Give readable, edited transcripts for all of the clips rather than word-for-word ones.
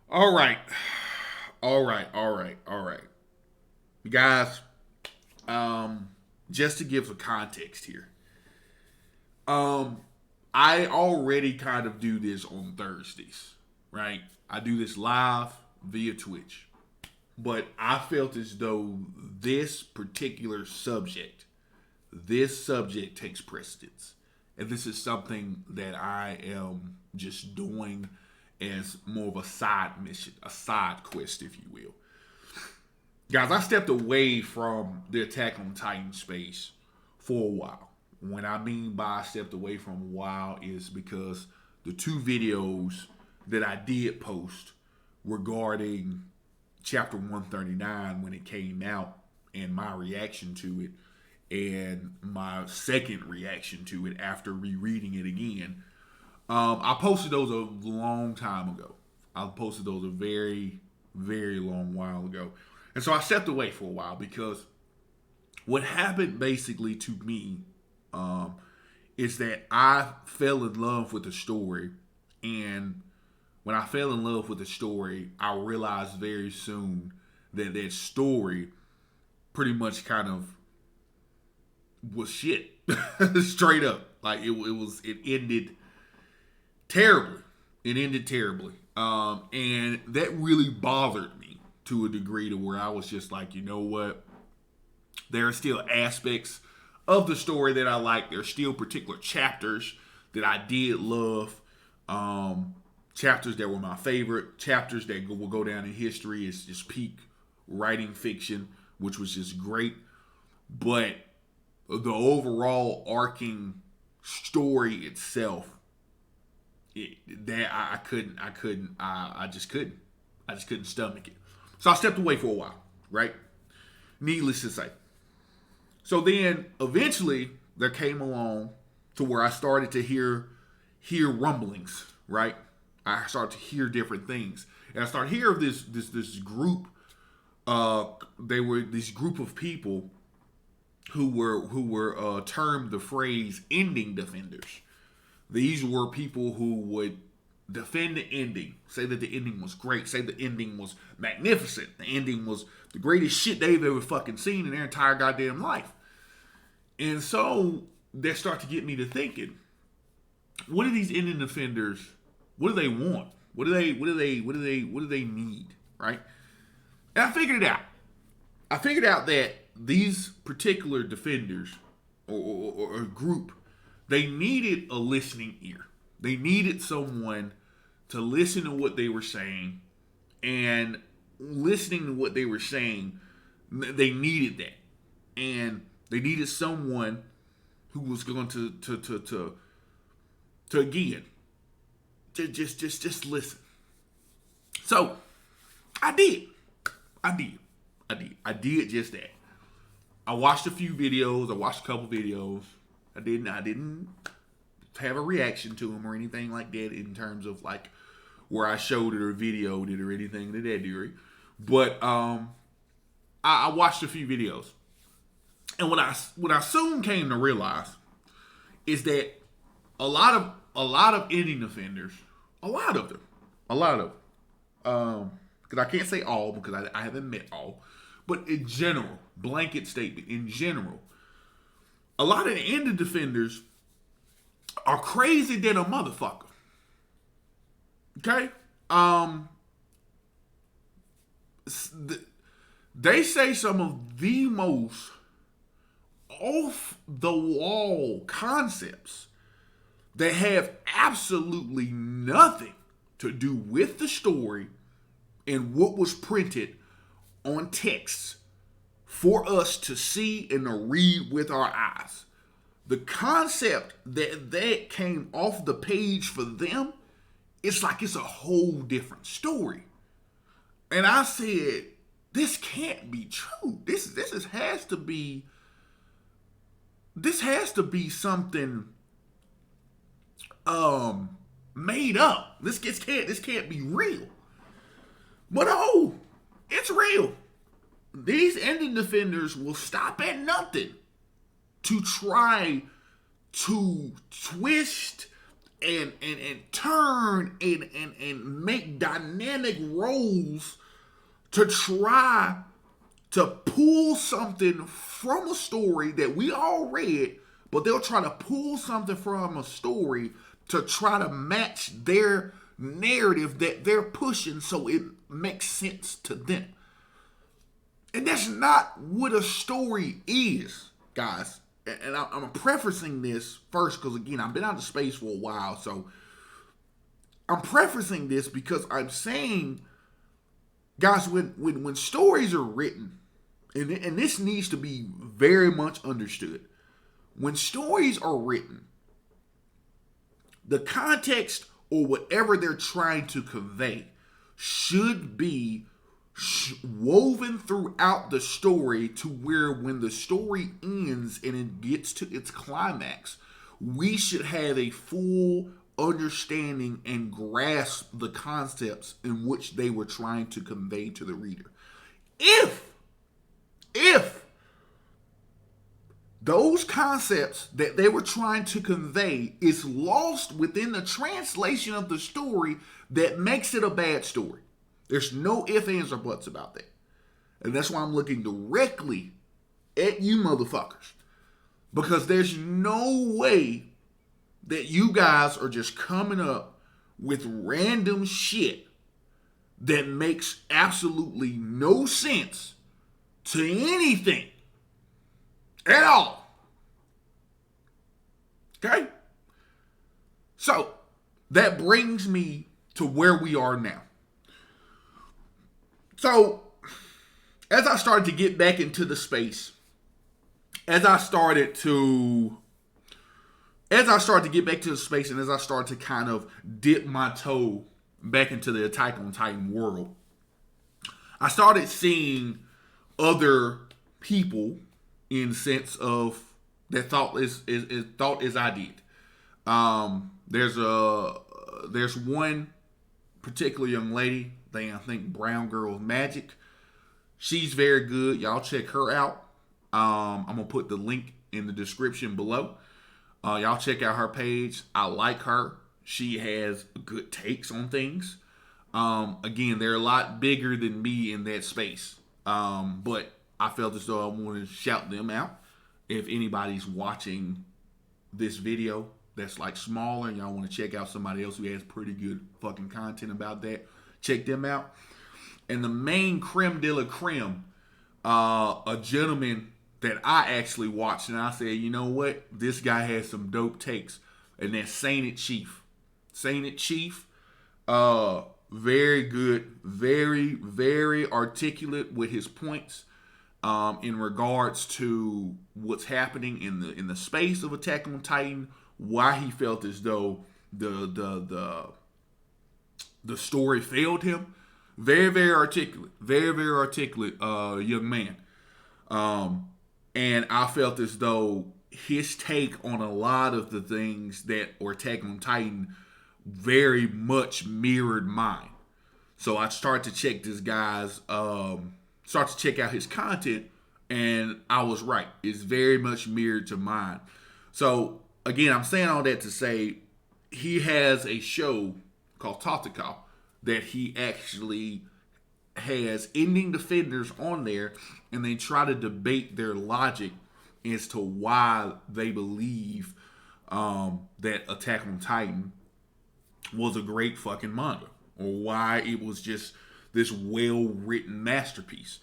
All right. All right. Guys, just to give some context here. Um, I already kind of do this on Thursdays, right? I do this live via Twitch. But I felt as though this subject takes precedence. And this is something that I am just doing as more of a side mission, a side quest, if you will. Guys, I stepped away from the Attack on Titan space for a while. When I mean by I stepped away from a while is because the two videos that I did post regarding chapter 139 when it came out and my reaction to it and my second reaction to it after rereading it again. I posted those a long time ago. I posted those a very, very long while ago. And so I stepped away for a while because what happened basically to me is that I fell in love with the story. And when I fell in love with the story, I realized very soon that that story pretty much kind of was shit. Straight up. Like it ended terribly. It ended terribly. And that really bothered me to a degree to where I was just like, you know what? There are still aspects of the story that I like. There's still particular chapters that I did love. Chapters that were my favorite. Chapters that will go down in history as just peak writing fiction, which was just great. But the overall arcing story itself, I just couldn't stomach it. So I stepped away for a while, right? Needless to say. So then eventually there came along to where I started to hear rumblings, right? I started to hear different things. And I started to hear of this group. They were this group of people who were termed the phrase ending defenders. These were people who would defend the ending, say that the ending was great, say the ending was magnificent, the ending was the greatest shit they've ever fucking seen in their entire goddamn life. And so that start to get me to thinking, what do these ending defenders, what do they want? What do they need? Right? And I figured it out. I figured out that these particular defenders or group, they needed a listening ear. They needed someone to listen to what they were saying, and listening to what they were saying, they needed that, and they needed someone who was going to again, just listen. So I did just that. I watched a few videos. I watched a couple videos. I didn't have a reaction to them or anything like that in terms of like where I showed it or videoed it or anything to that degree. But I watched a few videos, and what I soon came to realize is that a lot of ending offenders, a lot of them, because I can't say all because I haven't met all, but in general, blanket statement in general, a lot of the ending defenders are crazy than a motherfucker. Okay? They say some of the most off the wall concepts that have absolutely nothing to do with the story and what was printed on text for us to see and to read with our eyes. The concept that came off the page for them, it's like it's a whole different story. And I said, this can't be true. This has to be something made up. This can't be real. But oh, it's real. These ending defenders will stop at nothing to try to twist and turn and make dynamic roles to try to pull something from a story that we all read, but they'll try to pull something from a story to try to match their narrative that they're pushing so it makes sense to them. And that's not what a story is, guys. And I'm prefacing this first because, again, I've been out of space for a while. So I'm prefacing this because I'm saying, guys, when stories are written, and this needs to be very much understood. When stories are written, the context or whatever they're trying to convey should be woven throughout the story to where when the story ends and it gets to its climax, we should have a full understanding and grasp the concepts in which they were trying to convey to the reader. If those concepts that they were trying to convey is lost within the translation of the story, that makes it a bad story. There's no ifs, ands, or buts about that. And that's why I'm looking directly at you motherfuckers. Because there's no way that you guys are just coming up with random shit that makes absolutely no sense to anything at all. Okay? So, that brings me to where we are now. So, as I started to get back into the space, as I started to get back to the space and as I started to kind of dip my toe back into the Attack on Titan world, I started seeing other people in sense of that thought as I did. There's one particular young lady, I think BROWNSMAGIC. She's very good. Y'all check her out. I'm gonna put the link in the description below. Y'all check out her page. I like her. She has good takes on things. Again, they're a lot bigger than me in that space. But I felt as though I wanted to shout them out. If anybody's watching this video that's like smaller and y'all want to check out somebody else who has pretty good fucking content about that, check them out. And the main creme de la creme, a gentleman that I actually watched and I said, you know what? This guy has some dope takes. And that's SaintitChief. SaintitChief, very good, very, very articulate with his points in regards to what's happening in the space of Attack on Titan, why he felt as though the story failed him. Very, very articulate. Very, very articulate young man. And I felt as though his take on a lot of the things that were Attack on Titan very much mirrored mine. So I started to check this guy's, start to check out his content, and I was right. It's very much mirrored to mine. So again, I'm saying all that to say he has a show called Attackontitan that he actually has ending defenders on there, and they try to debate their logic as to why they believe that Attack on Titan was a great fucking manga, or why it was just this well-written masterpiece.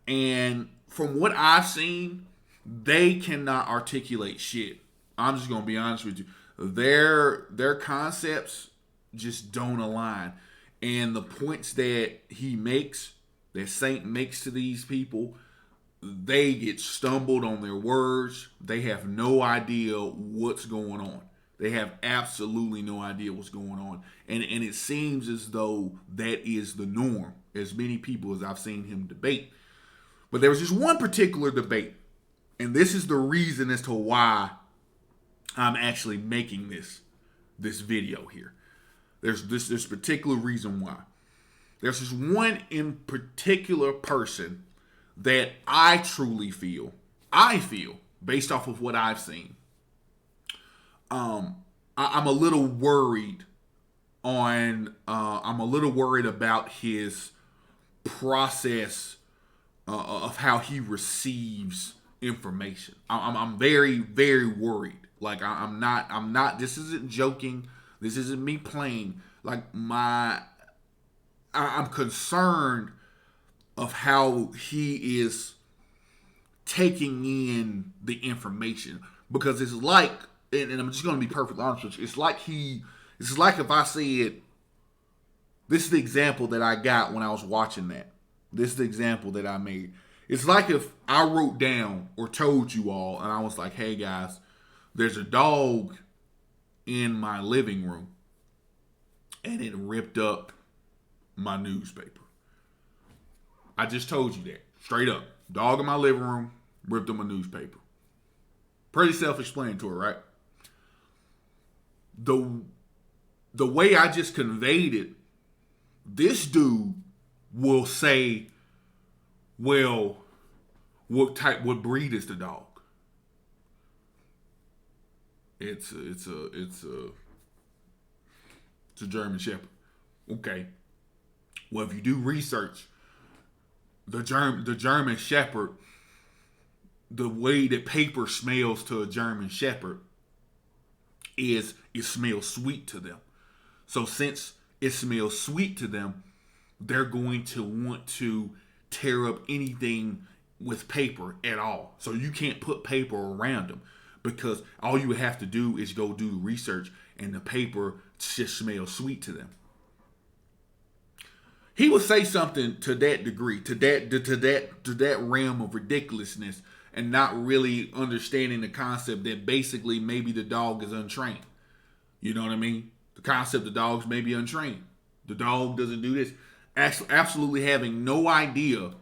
And from what I've seen, they cannot articulate shit. I'm just gonna be honest with you. Their concepts just don't align. And the points that he makes, that Saint makes to these people, they get stumbled on their words. They have no idea what's going on. They have absolutely no idea what's going on. And it seems as though that is the norm, as many people as I've seen him debate. But there was just one particular debate, and this is the reason as to why I'm actually making this video here. There's this particular reason why. There's this one in particular person that I feel, based off of what I've seen, I'm a little worried I'm a little worried about his process of how he receives information. I'm very, very worried. Like I'm not. This isn't joking. This isn't me playing. Like I'm concerned of how he is taking in the information, because it's like, and I'm just going to be perfectly honest with you. It's like if I said, this is the example that I got when I was watching that. This is the example that I made. It's like if I wrote down or told you all, and I was like, hey guys, there's a dog in my living room and it ripped up my newspaper. I just told you that. Straight up. Dog in my living room ripped up my newspaper. Pretty self-explanatory, right? The way I just conveyed it, this dude will say, well, what breed is the dog? It's a German Shepherd. Okay. Well, if you do research, the German Shepherd, the way that paper smells to a German Shepherd is it smells sweet to them. So since it smells sweet to them, they're going to want to tear up anything with paper at all. So you can't put paper around them, because all you would have to do is go do research and the paper just smells sweet to them. He would say something to that degree, to that realm of ridiculousness, and not really understanding the concept that basically maybe the dog is untrained. You know what I mean? The concept the dogs may be untrained. The dog doesn't do this. Absolutely having no idea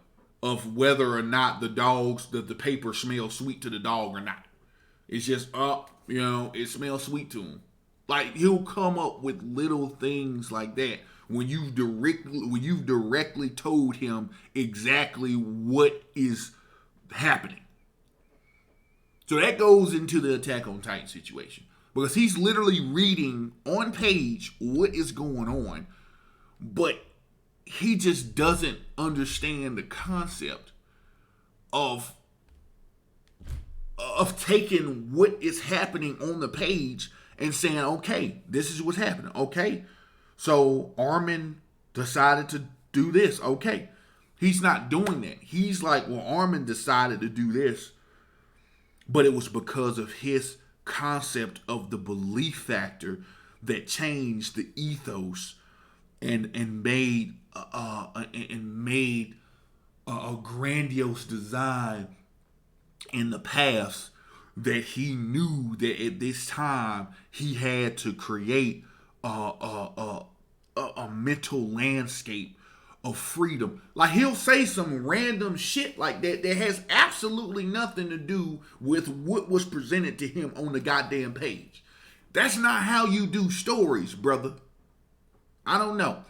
of whether or not the paper smells sweet to the dog or not. It's just it smells sweet to him. Like, he'll come up with little things like that when you've directly told him exactly what is happening. So that goes into the Attack on Titan situation, because he's literally reading on page what is going on, but he just doesn't understand the concept of taking what is happening on the page and saying, okay, this is what's happening. Okay, so Armin decided to do this. Okay, he's not doing that. He's like, well, Armin decided to do this, but it was because of his concept of the belief factor that changed the ethos and made a grandiose design in the past, that he knew that at this time he had to create a mental landscape of freedom. Like, he'll say some random shit like that has absolutely nothing to do with what was presented to him on the goddamn page. That's not how you do stories, brother. I don't know.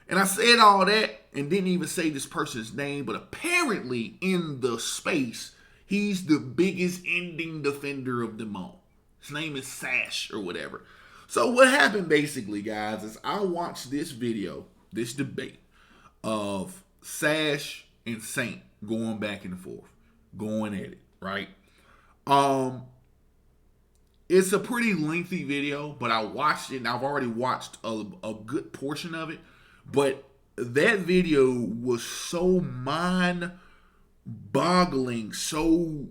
And I said all that and didn't even say this person's name, but apparently in the space, he's the biggest ending defender of them all. His name is Sash or whatever. So what happened basically, guys, is I watched this video, this debate of Sash and Saint going back and forth, going at it, right? It's a pretty lengthy video, but I watched it, and I've already watched a good portion of it. But that video was so mind-boggling, so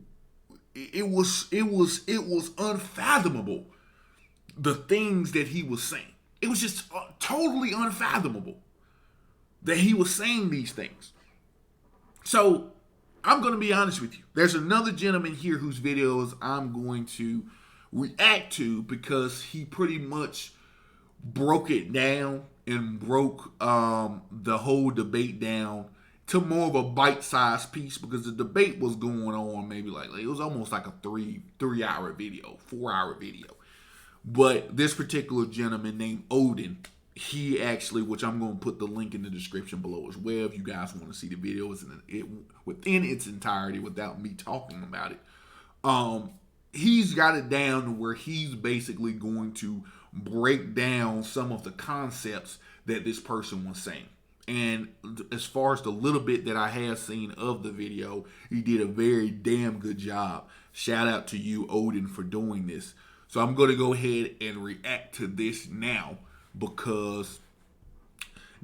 it was unfathomable, the things that he was saying. It was just totally unfathomable that he was saying these things. So I'm going to be honest with you. There's another gentleman here whose videos I'm going to react to, because he pretty much broke it down and broke the whole debate down to more of a bite-sized piece, because the debate was going on maybe like it was almost like a 3-hour video, 4-hour video. But this particular gentleman named Odin, he actually, which I'm going to put the link in the description below as well if you guys want to see the videos within its entirety without me talking about it. He's got it down to where he's basically going to break down some of the concepts that this person was saying. And as far as the little bit that I have seen of the video, he did a very damn good job. Shout out to you, Odin, for doing this. So I'm going to go ahead and react to this now because,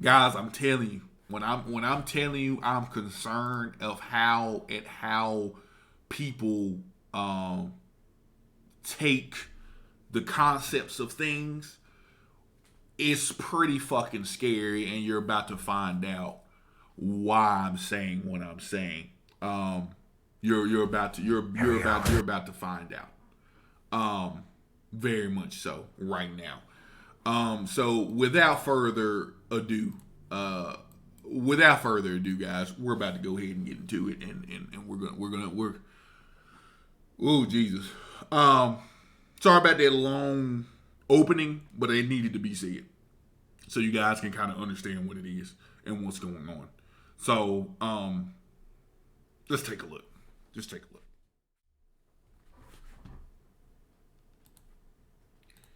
guys, I'm telling you, when I'm telling you, I'm concerned of how people take the concepts of things. It's pretty fucking scary, and you're about to find out why I'm saying what I'm saying. You're about to find out. Very much so right now. So without further ado, guys, we're about to go ahead and get into it, and we're oh Jesus. Sorry about that long opening, but it needed to be said so you guys can kind of understand what it is and what's going on. So let's take a look. Just take a look.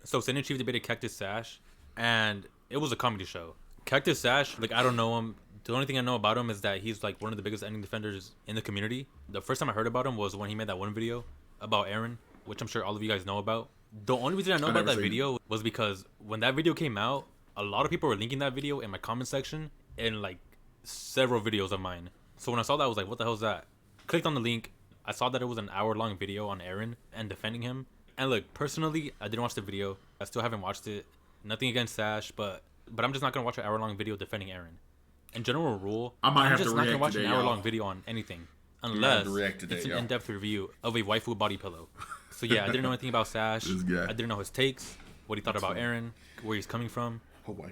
So SaintitChief debated Cactus Sash, and it was a comedy show. Cactus Sash, like, I don't know him. The only thing I know about him is that he's like one of the biggest ending defenders in the community. The first time I heard about him was when he made that one video about Aaron, which I'm sure all of you guys know about. The only reason I know about that video was because when that video came out, a lot of people were linking that video in my comment section in like several videos of mine. So when I saw that, I was like, what the hell is that? Clicked on the link. I saw that it was an hour-long video on Aaron and defending him. And look, personally, I didn't watch the video. I still haven't watched it. Nothing against Sash, but I'm just not going to watch an hour-long video defending Aaron. In general rule, I'm just not going to watch an hour-long video on anything. Unless it's an in-depth review of a waifu body pillow. So yeah, I didn't know anything about Sash. I didn't know his takes, what he thought about Aaron, where he's coming from.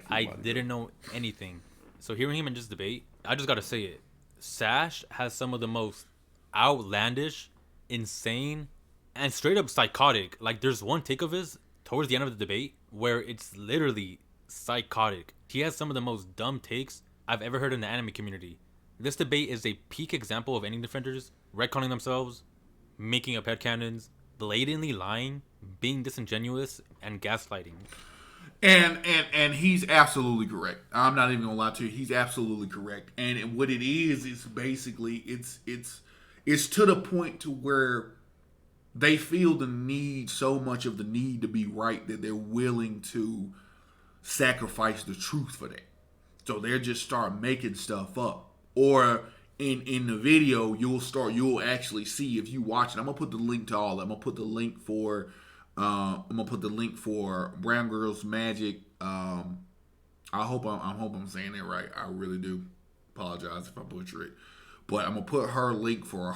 I didn't know anything. So hearing him in this debate, I just gotta say it. Sash has some of the most outlandish, insane, and straight up psychotic. Like, there's one take of his towards the end of the debate where it's literally psychotic. He has some of the most dumb takes I've ever heard in the anime community. This debate is a peak example of ending defenders retconning themselves, making up headcanons, blatantly lying, being disingenuous, and gaslighting. And he's absolutely correct. I'm not even gonna lie to you. He's absolutely correct. And what it is basically it's to the point to where they feel the need, so much of the need to be right, that they're willing to sacrifice the truth for that. So they'll just start making stuff up. Or in the video, you'll actually see, if you watch it. I'm gonna put the link to all of them. I'm gonna put the link for Brown Girls Magic. I hope I'm saying it right. I really do. Apologize if I butcher it. But I'm gonna put her link for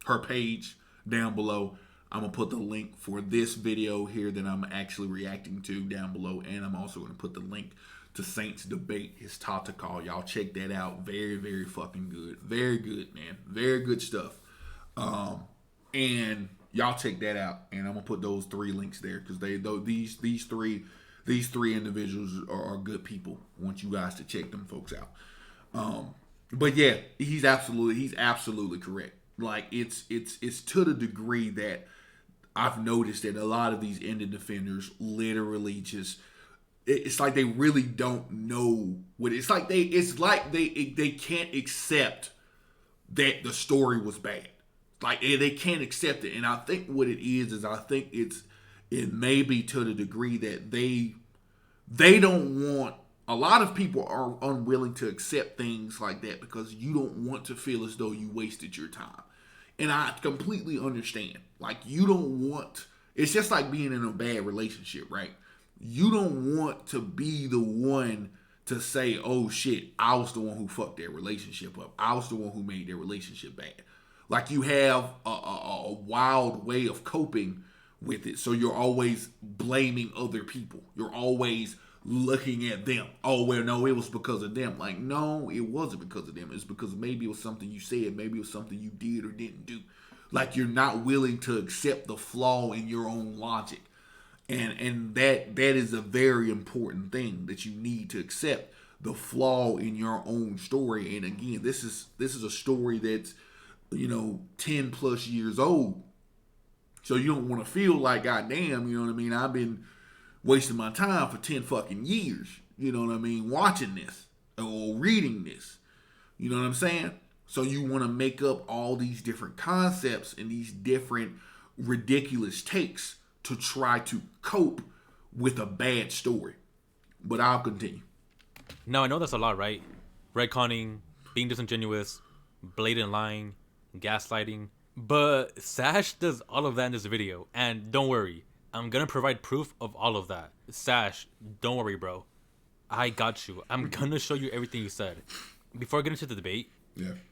her page down below. I'm gonna put the link for this video here that I'm actually reacting to down below, and I'm also gonna put the link to Saint's debate, his Tactical. Y'all check that out. Very, very fucking good. Very good, man. Very good stuff. And y'all check that out. And I'm gonna put those 3 links there because these three individuals are good people. I want you guys to check them folks out. But yeah, he's absolutely correct. Like, it's to the degree that I've noticed that a lot of these ending defenders literally just, it's like they really don't know what it's like. They can't accept that the story was bad. Like, they can't accept it. And I think what it is I think it may be to the degree that they don't want. A lot of people are unwilling to accept things like that because you don't want to feel as though you wasted your time. And I completely understand. Like, you don't want, it's just like being in a bad relationship, right? You don't want to be the one to say, oh shit, I was the one who fucked their relationship up. I was the one who made their relationship bad. Like, you have a wild way of coping with it. So you're always blaming other people. You're always looking at them. Oh, well, no, it was because of them. Like, no, it wasn't because of them. It's because maybe it was something you said. Maybe it was something you did or didn't do. Like, you're not willing to accept the flaw in your own logic. And that is a very important thing, that you need to accept the flaw in your own story. And again, this is a story that's, 10 plus years old. So you don't want to feel like, goddamn, you know what I mean? I've been wasting my time for 10 fucking years, you know what I mean, watching this or reading this. You know what I'm saying? So you want to make up all these different concepts and these different ridiculous takes to try to cope with a bad story. But I'll continue. Now, I know that's a lot, right? Retconning, being disingenuous, blatant lying, gaslighting. But Sash does all of that in this video. And don't worry, I'm going to provide proof of all of that. Sash, don't worry, bro. I got you. I'm going to show you everything you said. Before I get into the debate,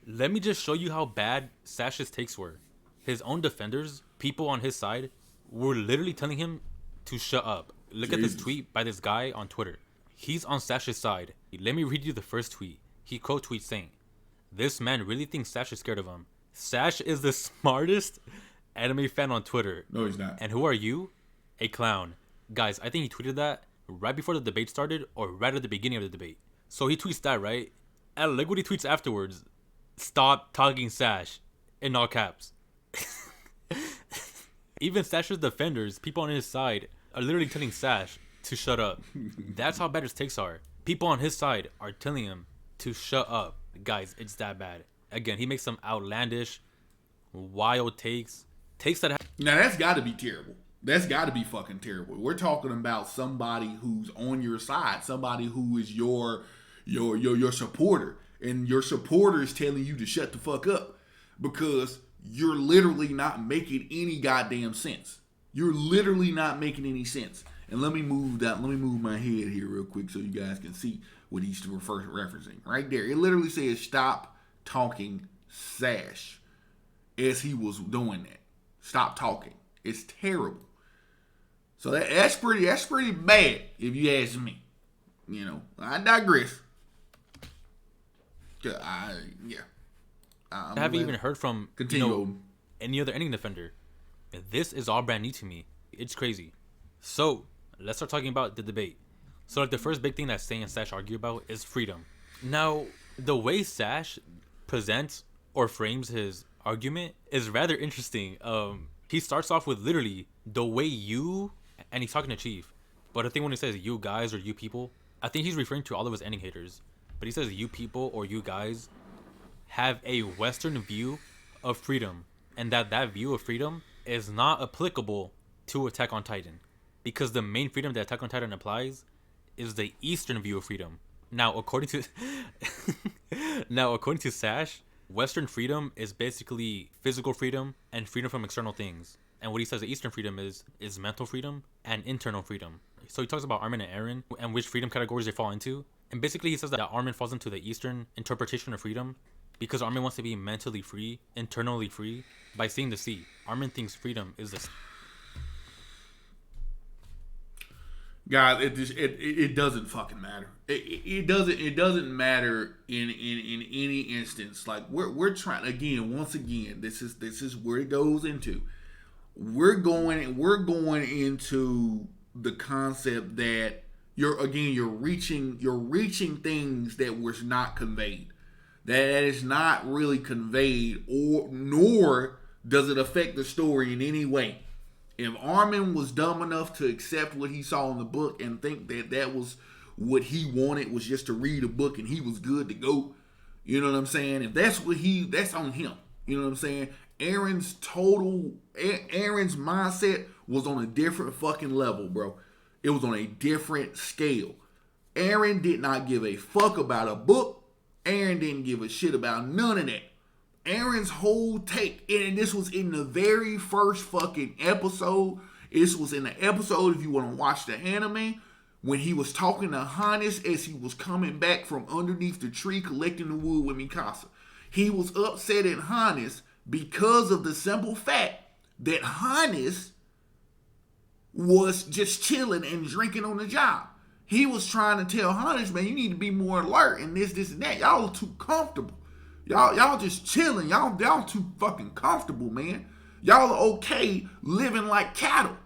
let me just show you how bad Sash's takes were. His own defenders, people on his side, were literally telling him to shut up. Look at this tweet by this guy on Twitter. He's on Sash's side. Let me read you the first tweet. He quote tweets saying, "This man really thinks Sash is scared of him. Sash is the smartest anime fan on Twitter. No, he's not. And who are you? A clown." Guys, I think he tweeted that right before the debate started or right at the beginning of the debate. So he tweets that, right? And look what he tweets afterwards. "Stop talking Sash," in all caps. Even Sash's defenders, people on his side, are literally telling Sash to shut up. That's how bad his takes are. People on his side are telling him to shut up. Guys, it's that bad. Again, he makes some outlandish, wild takes. Takes that... Now, that's got to be terrible. That's got to be fucking terrible. We're talking about somebody who's on your side. Somebody who is your supporter. And your supporter is telling you to shut the fuck up. Because you're literally not making any goddamn sense. You're literally not making any sense. And let me move my head here real quick so you guys can see what he's referencing. Right there. It literally says, "Stop talking Sash," as he was doing that. Stop talking. It's terrible. So that's pretty bad, if you ask me. You know, I digress. I haven't even heard from any other ending defender. This is all brand new to me. It's crazy. So let's start talking about the debate. So like the first big thing that Saint and Sash argue about is freedom. Now, the way Sash presents or frames his argument is rather interesting. He starts off with literally the way you, and he's talking to Chief. But I think when he says you guys or you people, I think he's referring to all of his ending haters. But he says you people or you guys have a Western view of freedom, and that view of freedom is not applicable to Attack on Titan, because the main freedom that Attack on Titan applies is the Eastern view of freedom. Now, according to Sash, Western freedom is basically physical freedom and freedom from external things. And what he says the Eastern freedom is mental freedom and internal freedom. So he talks about Armin and Eren and which freedom categories they fall into. And basically he says that Armin falls into the Eastern interpretation of freedom because Armin wants to be mentally free, internally free, by seeing the sea. Armin thinks freedom is the... Guys, it doesn't fucking matter. It doesn't matter in any instance. Like we're trying once again. This is where it goes into. We're going into the concept that you're reaching things that was not conveyed. That is not really conveyed, nor does it affect the story in any way. If Armin was dumb enough to accept what he saw in the book and think that was what he wanted, was just to read a book and he was good to go, you know what I'm saying? If that's that's on him. You know what I'm saying? Aaron's mindset was on a different fucking level, bro. It was on a different scale. Aaron did not give a fuck about a book. Aaron didn't give a shit about none of that. Aaron's whole take, and this was in the very first fucking episode. This was in the episode, if you want to watch the anime, when he was talking to Hannes as he was coming back from underneath the tree collecting the wood with Mikasa. He was upset at Hannes because of the simple fact that Hannes was just chilling and drinking on the job. He was trying to tell Hannes, man, you need to be more alert and this and that. Y'all are too comfortable. Y'all just chilling. Y'all too fucking comfortable, man. Y'all are okay living like cattle.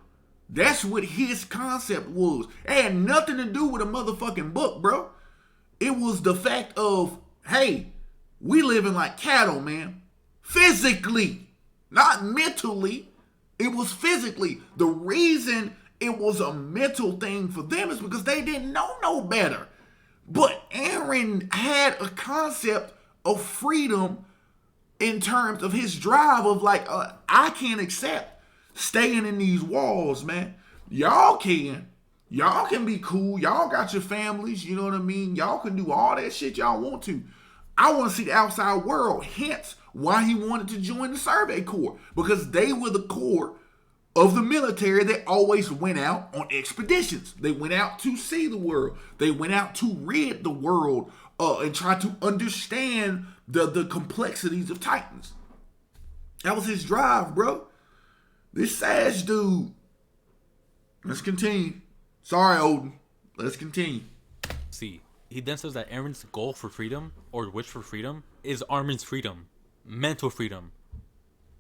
That's what his concept was. It had nothing to do with a motherfucking book, bro. It was the fact of, hey, we living like cattle, man. Physically, not mentally. It was physically. The reason it was a mental thing for them is because they didn't know no better. But Aaron had a concept of freedom in terms of his drive of like, I can't accept staying in these walls, man. Y'all can. Y'all can be cool. Y'all got your families, you know what I mean? Y'all can do all that shit y'all want to. I want to see the outside world. Hence why he wanted to join the Survey Corps. Because they were the core of the military that always went out on expeditions. They went out to see the world. They went out to rid the world and try to understand the complexities of Titans. That was his drive, bro. This Sash dude. Let's continue. Sorry, Odin. Let's continue. See, he then says that Aaron's goal for freedom, or wish for freedom, is Armin's freedom. Mental freedom.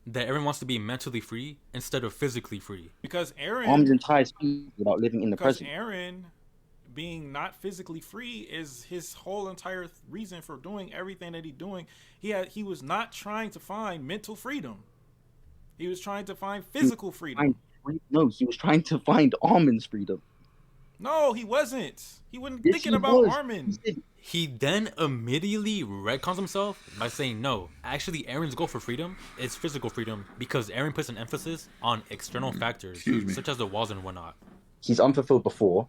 That Aaron wants to be mentally free instead of physically free. Because Aaron... Armin's entire speed without living in the because present. Aaron being not physically free is his whole entire reason for doing everything that he's doing. He was not trying to find mental freedom. He was trying to find physical freedom. No, he was trying to find Armin's freedom. No, he wasn't. He wasn't Yes, thinking he about was. Armin. He then immediately retcons himself by saying, no, actually Aaron's goal for freedom is physical freedom because Aaron puts an emphasis on external factors, such as the walls and whatnot. He's unfulfilled before.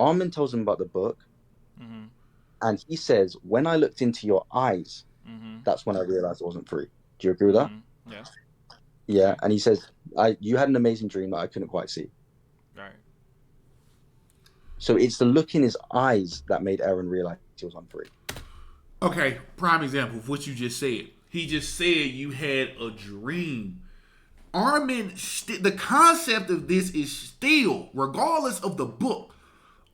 Armin tells him about the book. Mm-hmm. And he says, when I looked into your eyes, that's when I realized I wasn't free. Do you agree with that? Mm-hmm. Yeah. Yeah, and he says, you had an amazing dream that I couldn't quite see. Right. So it's the look in his eyes that made Aaron realize he was unfree. Okay, prime example of what you just said. He just said you had a dream. Armin, the concept of this is still, regardless of the book,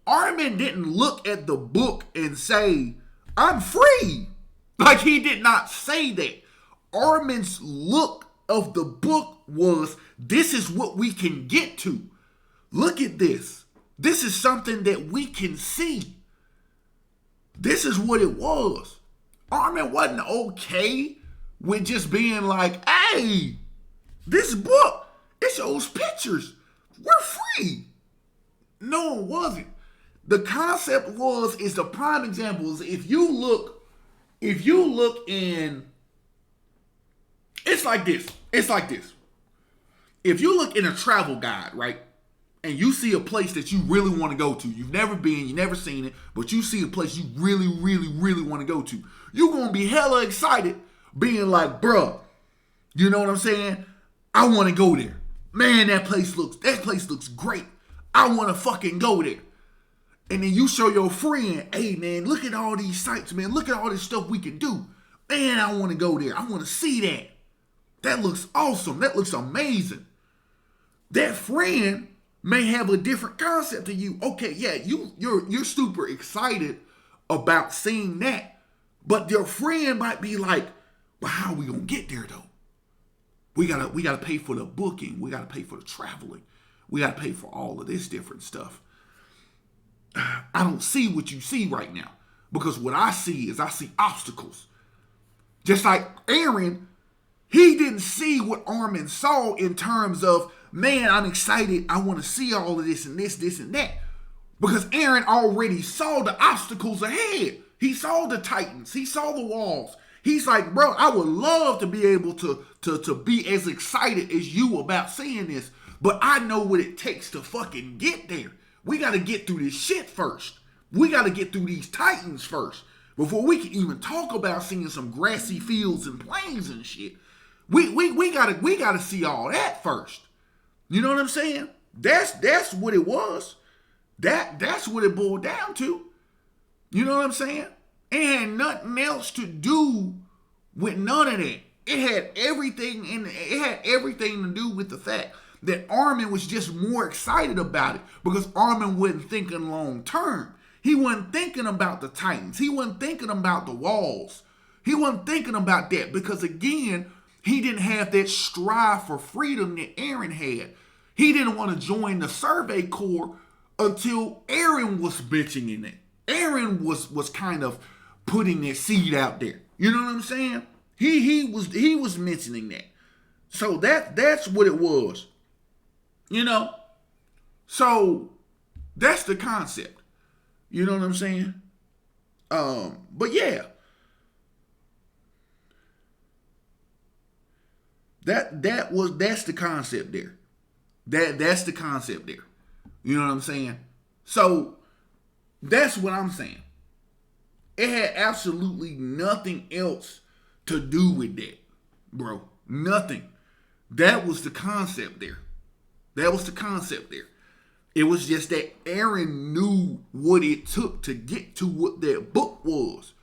Armin didn't look at the book and say, I'm free. Like, he did not say that. Armin's look of the book was, this is what we can get to. Look at this. This is something that we can see. This is what it was. Armin wasn't okay with just being like, hey, this book, it shows pictures. We're free. No, it wasn't. The concept is the prime example is if you look in, it's like this. It's like this. If you look in a travel guide, right? And you see a place that you really want to go to. You've never been, you've never seen it, but you see a place you really, really, really want to go to. You're going to be hella excited being like, bruh, you know what I'm saying? I want to go there. Man, that place looks great. I want to fucking go there. And then you show your friend, hey man, look at all these sites, man. Look at all this stuff we can do. Man, I want to go there. I want to see that. That looks awesome. That looks amazing. That friend may have a different concept to you. Okay, yeah, you're super excited about seeing that. But your friend might be like, but how are we gonna get there though? We gotta pay for the booking, we gotta pay for the traveling, we gotta pay for all of this different stuff. I don't see what you see right now. Because what I see obstacles. Just like Aaron, he didn't see what Armin saw in terms of, man, I'm excited. I want to see all of this and this and that. Because Aaron already saw the obstacles ahead. He saw the Titans. He saw the walls. He's like, bro, I would love to be able to be as excited as you about seeing this. But I know what it takes to fucking get there. We got to get through this shit first. We got to get through these Titans first. Before we can even talk about seeing some grassy fields and plains and shit. We gotta see all that first. You know what I'm saying? That's what it was. That's what it boiled down to. You know what I'm saying? It had nothing else to do with none of that. It had everything to do with the fact that Armin was just more excited about it because Armin wasn't thinking long term. He wasn't thinking about the Titans. He wasn't thinking about the walls. He wasn't thinking about that because again, he didn't have that strive for freedom that Aaron had. He didn't want to join the Survey Corps until Aaron was mentioning it. Aaron was kind of putting that seed out there. You know what I'm saying? He was mentioning that. So that's what it was. You know? So that's the concept. You know what I'm saying? But yeah. That's the concept there. That's the concept there. You know what I'm saying? So that's what I'm saying. It had absolutely nothing else to do with that, bro. Nothing. That was the concept there. That was the concept there. It was just that Aaron knew what it took to get to what that book was.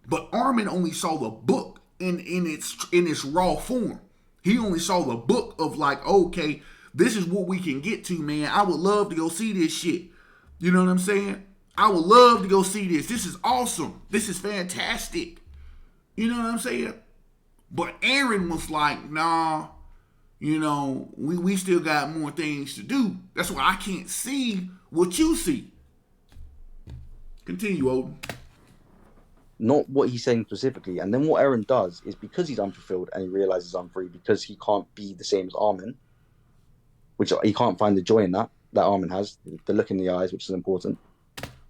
But Armin only saw the book in its raw form. He only saw the book of like, okay, this is what we can get to, man. I would love to go see this shit. You know what I'm saying? I would love to go see this. This is awesome. This is fantastic. You know what I'm saying? But Aaron was like, nah, you know, we still got more things to do. That's why I can't see what you see. Continue, Odin. Not what he's saying specifically. And then what Aaron does is, because he's unfulfilled and he realizes unfree, because he can't be the same as Armin, which he can't find the joy in that Armin has, the look in the eyes, which is important.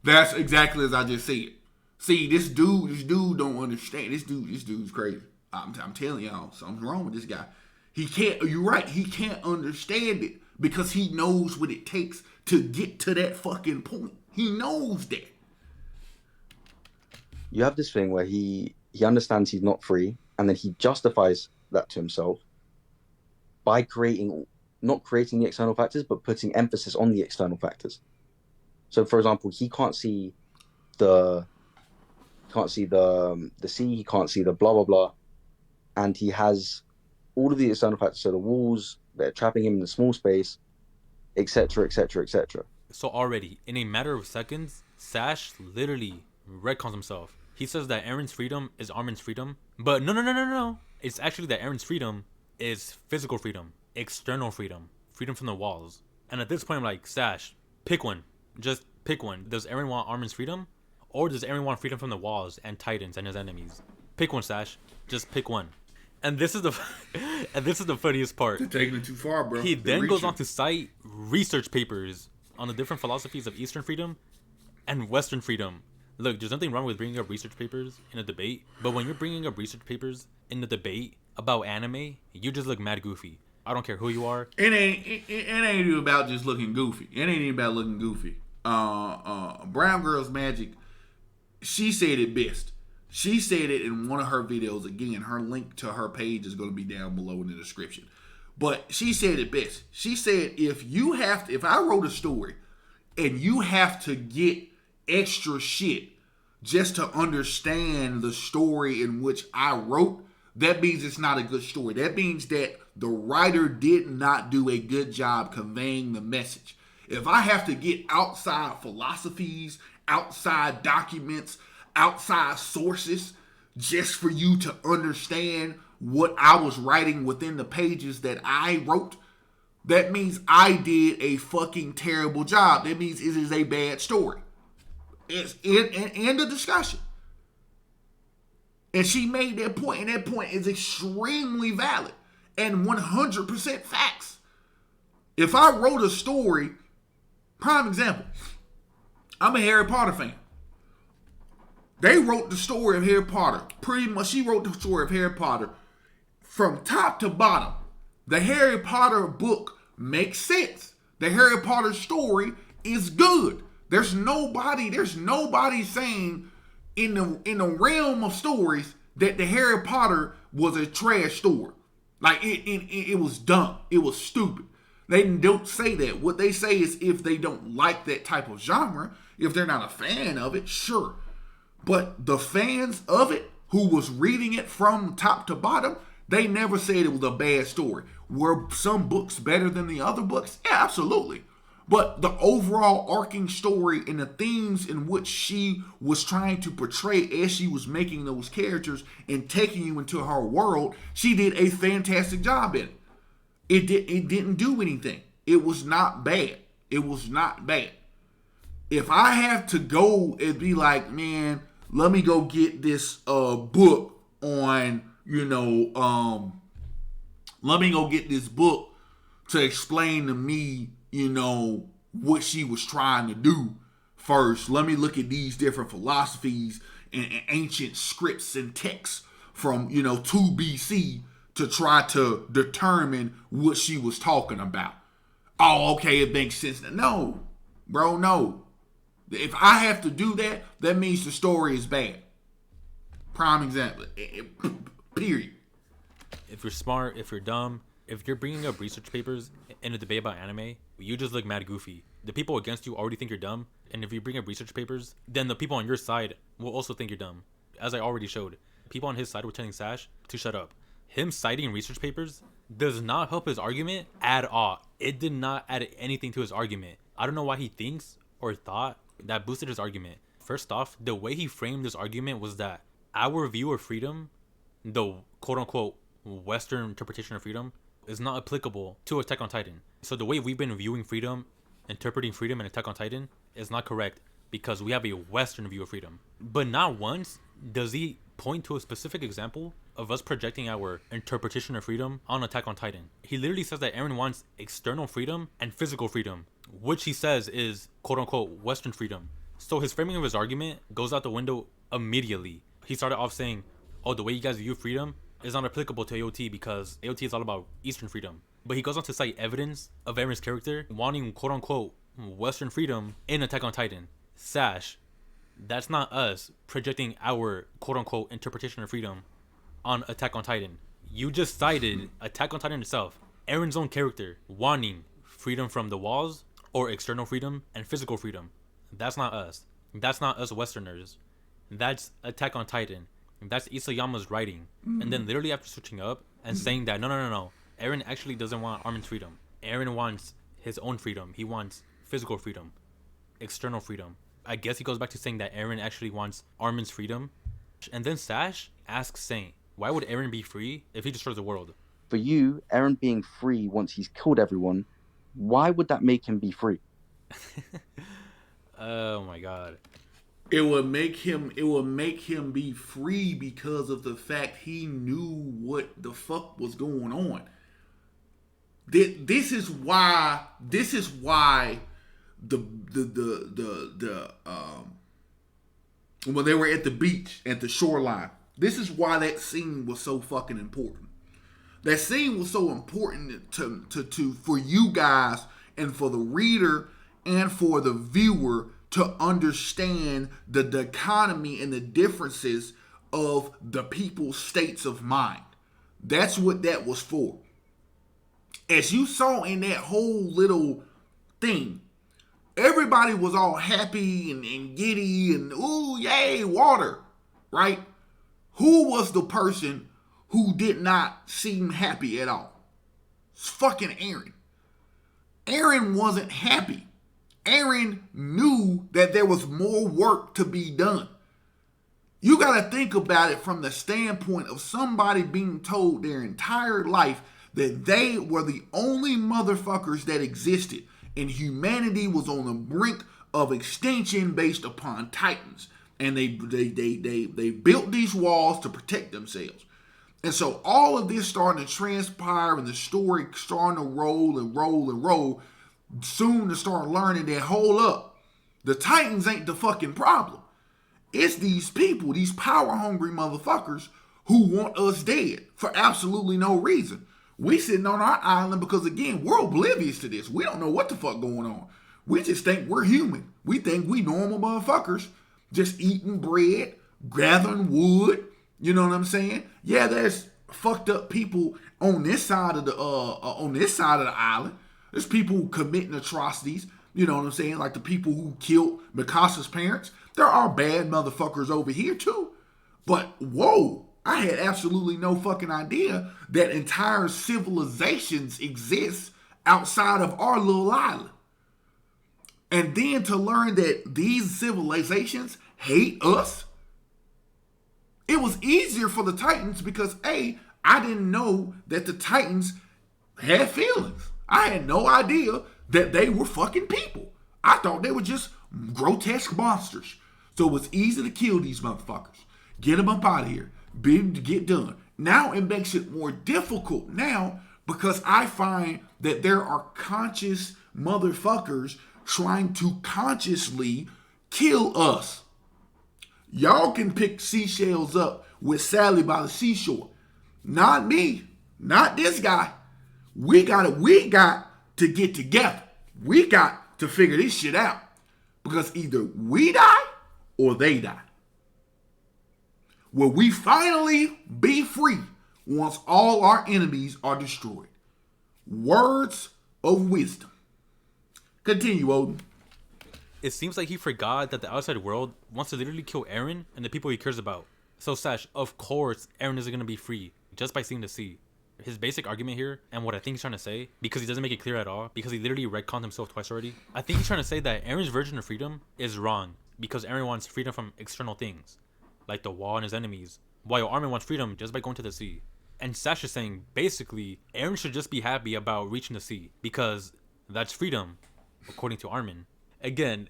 That's exactly as I just said. See, this dude don't understand. This dude's crazy. I'm telling y'all, something's wrong with this guy. He can't, you're right, he can't understand it because he knows what it takes to get to that fucking point. He knows that. You have this thing where he understands he's not free, and then he justifies that to himself by not creating the external factors, but putting emphasis on the external factors. So, for example, he can't see the sea, he can't see the blah blah blah, and he has all of the external factors. So the walls, they're trapping him in the small space, etc., etc., etc. So already, in a matter of seconds, Sash literally retcons himself. He says that Aaron's freedom is Armin's freedom, but no. It's actually that Aaron's freedom is physical freedom, external freedom, freedom from the walls. And at this point, I'm like, Sash, pick one. Just pick one. Does Aaron want Armin's freedom? Or does Aaron want freedom from the walls and Titans and his enemies? Pick one, Sash. Just pick one. And this is the funniest part. They're taking it too far, bro. He then goes on to cite research papers on the different philosophies of Eastern freedom and Western freedom. Look, there's nothing wrong with bringing up research papers in a debate, but when you're bringing up research papers in the debate about anime, you just look mad goofy. I don't care who you are. It ain't even about just looking goofy. It ain't even about looking goofy. Brown Girls Magic, she said it best. She said it in one of her videos. Again, her link to her page is going to be down below in the description. But she said it best. She said, if I wrote a story and you have to get extra shit just to understand the story in which I wrote, that means it's not a good story. That means that the writer did not do a good job conveying the message. If I have to get outside philosophies, outside documents, outside sources, just for you to understand what I was writing within the pages that I wrote, that means I did a fucking terrible job. That means it is a bad story. It's in the discussion. And she made that point, and that point is extremely valid and 100% facts. If I wrote a story, prime example, I'm a Harry Potter fan. They wrote the story of Harry Potter. Pretty much, she wrote the story of Harry Potter from top to bottom. The Harry Potter book makes sense. The Harry Potter story is good. There's nobody saying in the realm of stories that the Harry Potter was a trash story. Like it was dumb. It was stupid. They don't say that. What they say is if they don't like that type of genre, if they're not a fan of it, sure. But the fans of it, who was reading it from top to bottom, they never said it was a bad story. Were some books better than the other books? Yeah, absolutely. But the overall arcing story and the themes in which she was trying to portray as she was making those characters and taking you into her world, she did a fantastic job in it. It didn't do anything. It was not bad. It was not bad. If I have to go and be like, man, let me go get this book on, Let me go get this book to explain to me, what she was trying to do first. Let me look at these different philosophies and ancient scripts and texts from, 2 BC to try to determine what she was talking about. Oh, okay, it makes sense. No, bro, no. If I have to do that, that means the story is bad. Prime example. Period. If you're smart, if you're dumb, if you're bringing up research papers in a debate about anime, you just look mad goofy. The people against you already think you're dumb, and if you bring up research papers, then the people on your side will also think you're dumb. As I already showed, people on his side were telling Sash to shut up. Him citing research papers does not help his argument at all. It did not add anything to his argument. I don't know why he thinks or thought that boosted his argument. First off, the way he framed this argument was that our view of freedom, the quote-unquote Western interpretation of freedom, is not applicable to Attack on Titan. So the way we've been viewing freedom, interpreting freedom in Attack on Titan is not correct because we have a Western view of freedom. But not once does he point to a specific example of us projecting our interpretation of freedom on Attack on Titan. He literally says that Eren wants external freedom and physical freedom, which he says is quote-unquote Western freedom. So his framing of his argument goes out the window immediately. He started off saying, oh, the way you guys view freedom is not applicable to AOT because AOT is all about Eastern freedom. But he goes on to cite evidence of Eren's character wanting quote-unquote Western freedom in Attack on Titan. Sash, that's not us projecting our quote-unquote interpretation of freedom on Attack on Titan. You just cited Attack on Titan itself, Eren's own character wanting freedom from the walls or external freedom and physical freedom. That's not us. That's not us Westerners. That's Attack on Titan. That's Isayama's writing. And then literally after switching up and saying that no, Eren actually doesn't want Armin's freedom. Eren wants his own freedom. He wants physical freedom, external freedom. I guess he goes back to saying that Eren actually wants Armin's freedom. And then Sash asks Saint, why would Eren be free if he destroys the world? For you, Eren being free once he's killed everyone, why would that make him be free? Oh my god. It would make him be free because of the fact he knew what the fuck was going on. This is why the when they were at the beach at the shoreline, this is why that scene was so fucking important. That scene was so important to for you guys and for the reader and for the viewer to understand the dichotomy and the differences of the people's states of mind. That's what that was for. As you saw in that whole little thing, everybody was all happy and giddy and, ooh, yay, water, right? Who was the person who did not seem happy at all? It's fucking Eren. Eren wasn't happy. Eren knew that there was more work to be done. You got to think about it from the standpoint of somebody being told their entire life that they were the only motherfuckers that existed and humanity was on the brink of extinction based upon Titans. And they built these walls to protect themselves. And so all of this starting to transpire and the story starting to roll, soon to start learning that, hold up, the Titans ain't the fucking problem. It's these people, these power-hungry motherfuckers who want us dead for absolutely no reason. We sitting on our island because, again, we're oblivious to this. We don't know what the fuck going on. We just think we're human. We think we normal motherfuckers just eating bread, gathering wood. You know what I'm saying? Yeah, there's fucked up people on this side of the island. There's people committing atrocities. You know what I'm saying? Like the people who killed Mikasa's parents. There are bad motherfuckers over here too. But whoa, I had absolutely no fucking idea that entire civilizations exist outside of our little island. And then to learn that these civilizations hate us. It was easier for the Titans because, A, I didn't know that the Titans had feelings. I had no idea that they were fucking people. I thought they were just grotesque monsters. So it was easy to kill these motherfuckers. Get them up out of here. Get done. Now it makes it more difficult now because I find that there are conscious motherfuckers trying to consciously kill us. Y'all can pick seashells up with Sally by the seashore. Not me. Not this guy. We got to get together. We got to figure this shit out. Because either we die or they die. Will we finally be free once all our enemies are destroyed? Words of wisdom. Continue, Odin. It seems like he forgot that the outside world wants to literally kill Eren and the people he cares about. So Sash, of course, Eren isn't going to be free just by seeing the sea. His basic argument here, and what I think he's trying to say, because he doesn't make it clear at all, because he literally retconned himself twice already, I think he's trying to say that Eren's version of freedom is wrong, because Eren wants freedom from external things, like the wall and his enemies, while Armin wants freedom just by going to the sea. And Sash is saying, basically, Eren should just be happy about reaching the sea, because that's freedom, according to Armin. Again,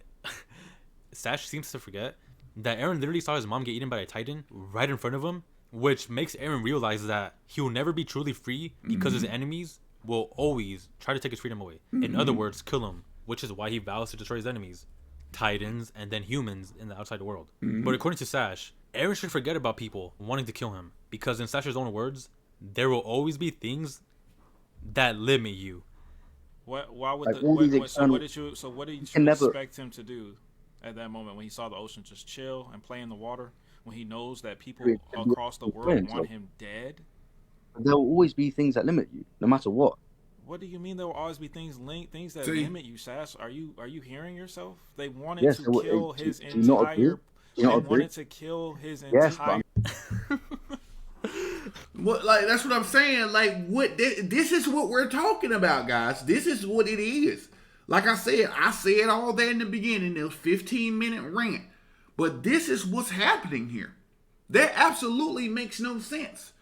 Sash seems to forget that Eren literally saw his mom get eaten by a Titan right in front of him, which makes Eren realize that he will never be truly free because his enemies will always try to take his freedom away. In other words, kill him, which is why he vows to destroy his enemies, Titans and then humans in the outside world. But according to Sash, Eren should forget about people wanting to kill him, because in Sash's own words, there will always be things that limit you. Why would Like, the all these so what external- did you can never- expect him to do at that moment when he saw the ocean just chill and play in the water, when he knows that people across the world want him dead? There will always be things that limit you, no matter what. What do you mean there will always be things that See? limit you, Sash? Are you hearing yourself? They wanted Yes, to so, kill do his you not agree? entire. Do you not They agree? wanted to kill his Yes, entire. What, like, that's what I'm saying. Like, what this is what we're talking about, guys. This is what it is. Like I said all that in the beginning. It was 15-minute rant, but this is what's happening here. That absolutely makes no sense.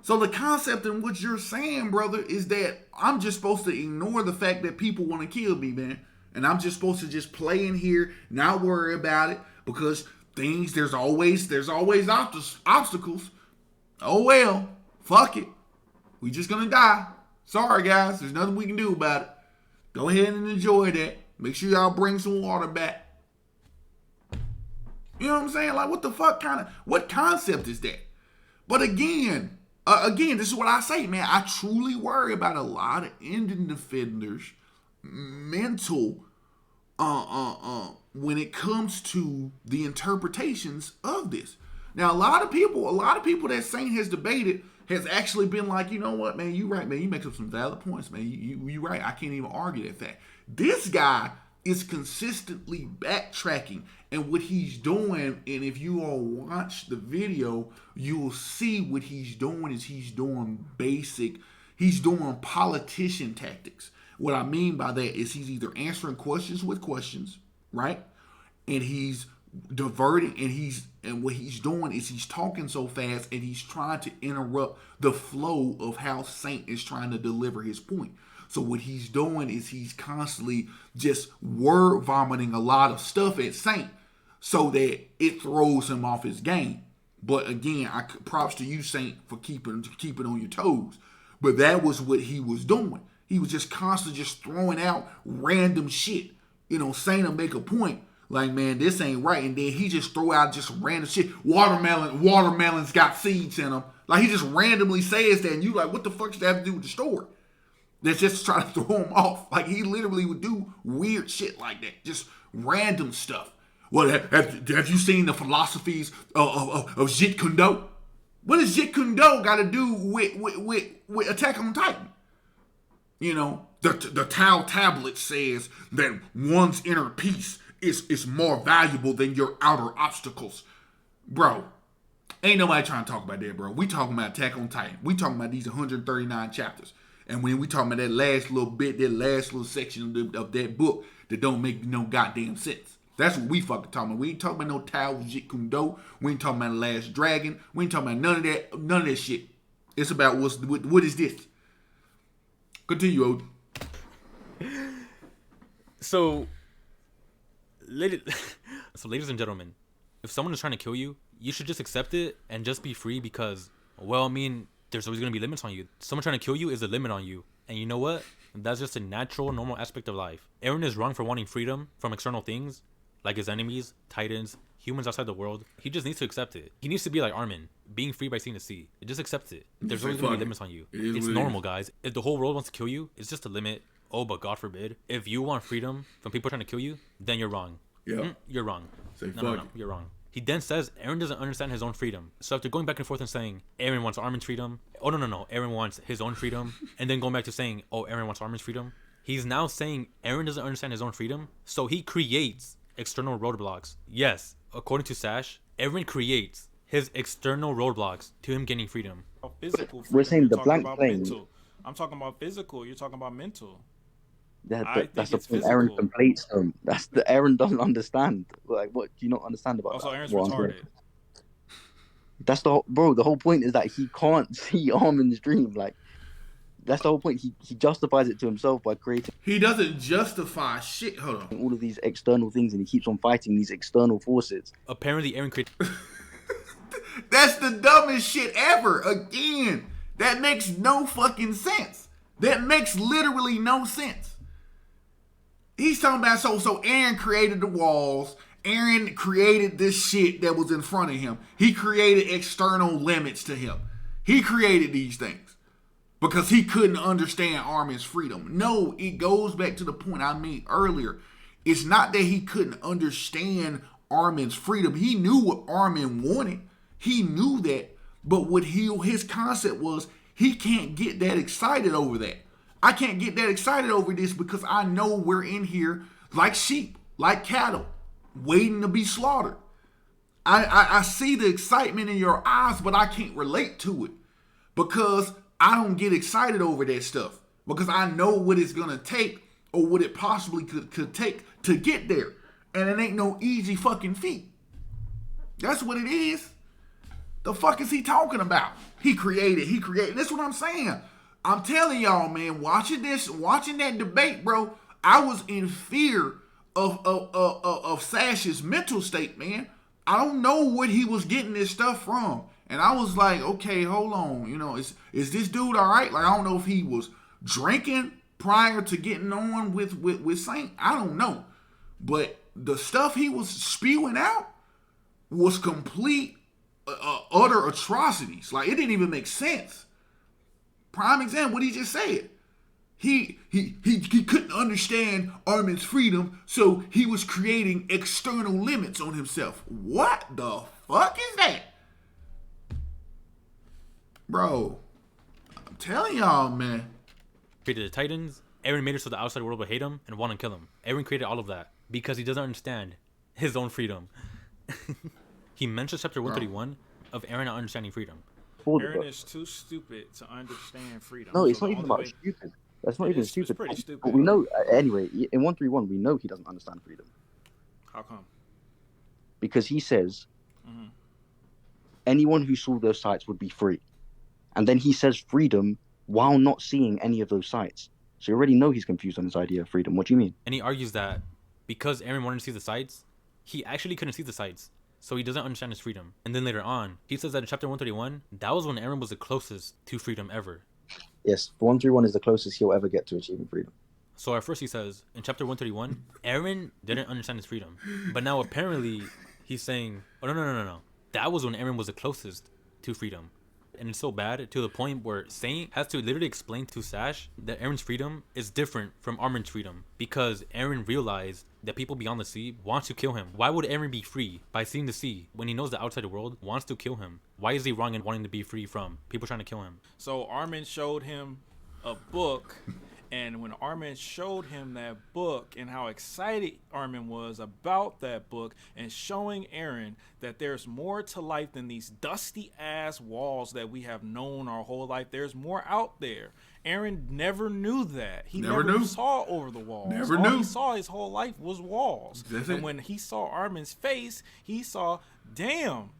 So the concept in what you're saying, brother, is that I'm just supposed to ignore the fact that people want to kill me, man, and I'm just supposed to just play in here, not worry about it, because there's always obstacles. Oh well, fuck it. We just gonna die. Sorry, guys. There's nothing we can do about it. Go ahead and enjoy that. Make sure y'all bring some water back. You know what I'm saying? Like, what the fuck what concept is that? But again, this is what I say, man. I truly worry about a lot of Indian defenders' mental, when it comes to the interpretations of this. Now, a lot of people that Saint has debated has actually been like, you know what, man, you right, man. You make up some valid points, man. You right. I can't even argue that fact. This guy is consistently backtracking, and what he's doing, and if you all watch the video, you'll see what he's doing is he's doing politician tactics. What I mean by that is he's either answering questions with questions, right? And he's diverting, and what he's doing is he's talking so fast and he's trying to interrupt the flow of how Saint is trying to deliver his point. So what he's doing is he's constantly just word vomiting a lot of stuff at Saint so that it throws him off his game. But again, props to you, Saint, for keeping on your toes. But that was what he was doing. He was just constantly just throwing out random shit. You know, Saint will make a point like, man, this ain't right, and then he just throw out just random shit. Watermelons got seeds in them. Like, he just randomly says that, and you like, what the fuck does that have to do with the story? That's just trying to throw him off. Like, he literally would do weird shit like that. Just random stuff. Well, have you seen the philosophies of Jeet Kune Do? What does Jeet Kune Do got to do with Attack on Titan? You know, the Tao tablet says that one's inner peace is more valuable than your outer obstacles. Bro, ain't nobody trying to talk about that, bro. We talking about Attack on Titan. We talking about these 139 chapters. And when we talking about that last little bit, that last little section of that book that don't make no goddamn sense. That's what we fucking talking about. We ain't talking about no Tao Jeet Kune Do. We ain't talking about the Last Dragon. We ain't talking about none of that shit. It's about what is this? Continue, Odin. So, ladies and gentlemen, if someone is trying to kill you, you should just accept it and just be free because, well, I mean, there's always gonna be limits on you. Someone trying to kill you is a limit on you. And you know what? That's just a natural, normal aspect of life. Eren is wrong for wanting freedom from external things, like his enemies, titans, humans outside the world. He just needs to accept it. He needs to be like Armin, being free by seeing the sea. Just accept it. There's always gonna be limits on you. It's normal, guys. If the whole world wants to kill you, it's just a limit. Oh, but God forbid, if you want freedom from people trying to kill you, then you're wrong. Yeah. You're wrong. Say No, you're wrong. He then says Eren doesn't understand his own freedom. So after going back and forth and saying Eren wants Armin's freedom, oh no, Eren wants his own freedom, and then going back to saying, oh, Eren wants Armin's freedom, he's now saying Eren doesn't understand his own freedom, so he creates external roadblocks. Yes, according to Sash, Eren creates his external roadblocks to him getting freedom. Physical freedom. We're saying You're the talking blank about plane. mental. I'm talking about physical. You're talking about mental. Yeah, I think that's the it's point. physical. Eren completes them. That's the Eren doesn't understand. Like, what do you not understand about Also, that? Eren's What I'm retarded. saying? That's the bro. The whole point is that he can't see Armin's dream. Like, that's the whole point. He justifies it to himself by creating He doesn't justify shit. Hold on. all of these external things, and he keeps on fighting these external forces. Apparently, Eren created. That's the dumbest shit ever. Again, that makes no fucking sense. That makes literally no sense. He's talking about so Eren created the walls. Eren created this shit that was in front of him. He created external limits to him. He created these things because he couldn't understand Armin's freedom. No, it goes back to the point I made earlier. It's not that he couldn't understand Armin's freedom. He knew what Armin wanted. He knew that. But what his concept was, he can't get that excited over that. I can't get that excited over this because I know we're in here like sheep, like cattle, waiting to be slaughtered. I see the excitement in your eyes, but I can't relate to it because I don't get excited over that stuff because I know what it's going to take or what it possibly could take to get there. And it ain't no easy fucking feat. That's what it is. The fuck is he talking about? He created. That's what I'm saying. I'm telling y'all, man, watching that debate, bro, I was in fear of Sash's mental state, man. I don't know where he was getting this stuff from. And I was like, okay, hold on. You know, is this dude all right? Like, I don't know if he was drinking prior to getting on with Saint. I don't know. But the stuff he was spewing out was complete, utter atrocities. Like, it didn't even make sense. Prime example, what he just said. He couldn't understand Armin's freedom, so he was creating external limits on himself. What the fuck is that? Bro, I'm telling y'all, man. Created the Titans. Eren made it so the outside world would hate him and want to kill him. Eren created all of that because he doesn't understand his own freedom. He mentions chapter 131 of Eren not understanding freedom. Eren is too stupid to understand freedom. No, it's So not the even only about way- stupid. That's not even It's stupid. pretty stupid. But we know, anyway, in 131, we know he doesn't understand freedom. How come? Because he says anyone who saw those sights would be free. And then he says freedom while not seeing any of those sights. So you already know he's confused on his idea of freedom. What do you mean? And he argues that because Eren wanted to see the sights, he actually couldn't see the sights. So he doesn't understand his freedom. And then later on, he says that in chapter 131, that was when Eren was the closest to freedom ever. Yes, 131 is the closest he'll ever get to achieving freedom. So at first he says, in chapter 131, Eren didn't understand his freedom. But now apparently he's saying, oh, no. That was when Eren was the closest to freedom. And it's so bad to the point where Saint has to literally explain to Sash that Eren's freedom is different from Armin's freedom because Eren realized that people beyond the sea want to kill him. Why would Eren be free by seeing the sea when he knows the outside world wants to kill him? Why is he wrong in wanting to be free from people trying to kill him? So Armin showed him a book, and when Armin showed him that book and how excited Armin was about that book and showing Eren that there's more to life than these dusty ass walls that we have known our whole life. There's more out there. Eren never knew that. He Never never knew. saw over the walls. Never All knew. he saw his whole life was walls. That's and it. when he saw Armin's face, he saw, damn,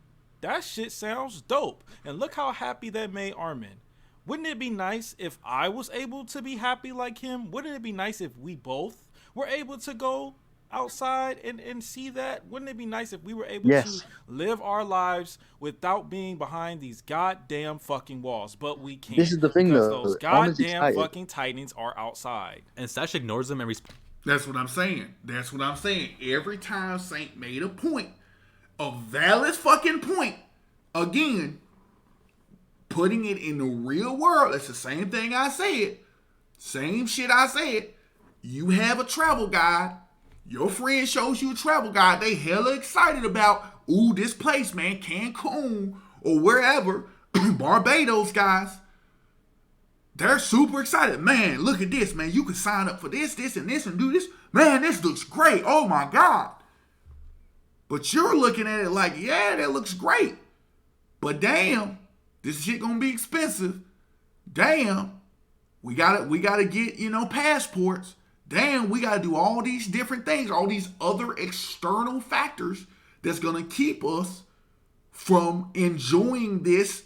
that shit sounds dope. And look how happy that made Armin. Wouldn't it be nice if I was able to be happy like him? Wouldn't it be nice if we both were able to go outside and see that? Wouldn't it be nice if we were able Yes. to live our lives without being behind these goddamn fucking walls? But we can't. This is the thing, because though. those Armin's goddamn excited. fucking Titans are outside. And Sash ignores them and That's what I'm saying. That's what I'm saying. Every time Saint made a point, a valid fucking point, again, putting it in the real world, that's the same thing I said. Same shit I said. You have a travel guide. Your friend shows you a travel guide. They hella excited about, ooh, this place, man, Cancun or wherever, Barbados, guys. They're super excited. Man, look at this, man. You can sign up for this, and this, and do this. Man, this looks great. Oh, my God. But you're looking at it like, yeah, that looks great. But damn, this shit gonna be expensive. Damn, we gotta get, passports. Damn, we gotta do all these different things, all these other external factors that's gonna keep us from enjoying this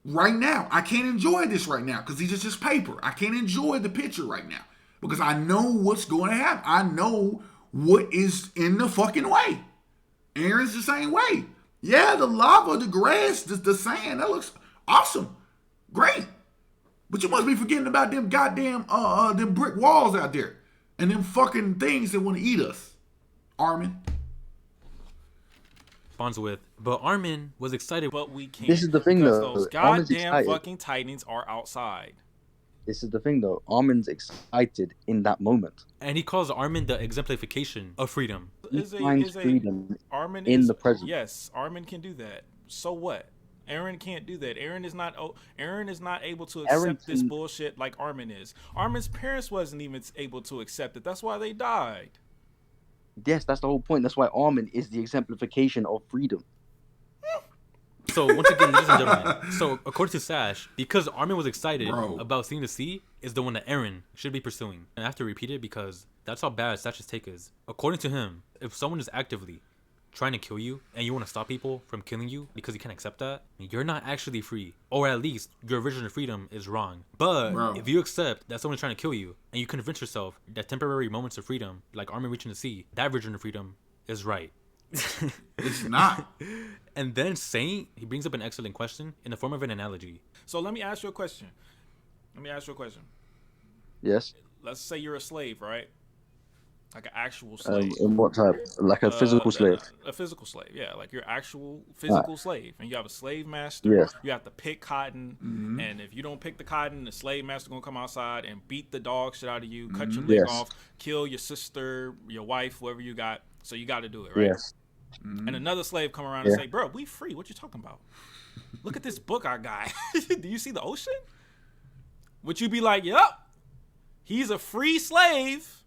right now. I can't enjoy this right now because it's just paper. I can't enjoy the picture right now because I know what's going to happen. I know what is in the fucking way. Aaron's the same way. Yeah, the lava, the grass, the sand, that looks awesome. Great. But you must be forgetting about them goddamn them brick walls out there and them fucking things that want to eat us. Armin. responds with, but Armin was excited. But we can't. This is the thing, because though. those Armin's goddamn excited. fucking Titans are outside. This is the thing, though. Armin's excited in that moment. And he calls Armin the exemplification of freedom. He finds freedom Armin in is, the present. Yes, Armin can do that. So what? Aaron can't do that. Aaron is not able to accept this bullshit like Armin is. Armin's parents wasn't even able to accept it. That's why they died. Yes, that's the whole point. That's why Armin is the exemplification of freedom. So once again, ladies and gentlemen, so according to Sash, because Armin was excited about seeing the sea, is the one that Aaron should be pursuing. And I have to repeat it because that's how bad Sash's take is. According to him, if someone is actively trying to kill you and you want to stop people from killing you because you can't accept that, you're not actually free. Or at least your version of freedom is wrong. But if you accept that someone's trying to kill you and you convince yourself that temporary moments of freedom, like Armin reaching the sea, that version of freedom is right. It's not. And then Saint, he brings up an excellent question in the form of an analogy. So let me ask you a question. Yes. Let's say you're a slave, right? Like an actual slave. In what type? Like a physical slave? A physical slave, yeah. Like your actual physical slave. And you have a slave master. Yes. You have to pick cotton. Mm-hmm. And if you don't pick the cotton, the slave master going to come outside and beat the dog shit out of you, cut your leg off, kill your sister, your wife, whoever you got. So you got to do it, right? Yes. And another slave come around and say, bro, we free. What you talking about? Look at this book I got. Do you see the ocean? Would you be like, yup, he's a free slave?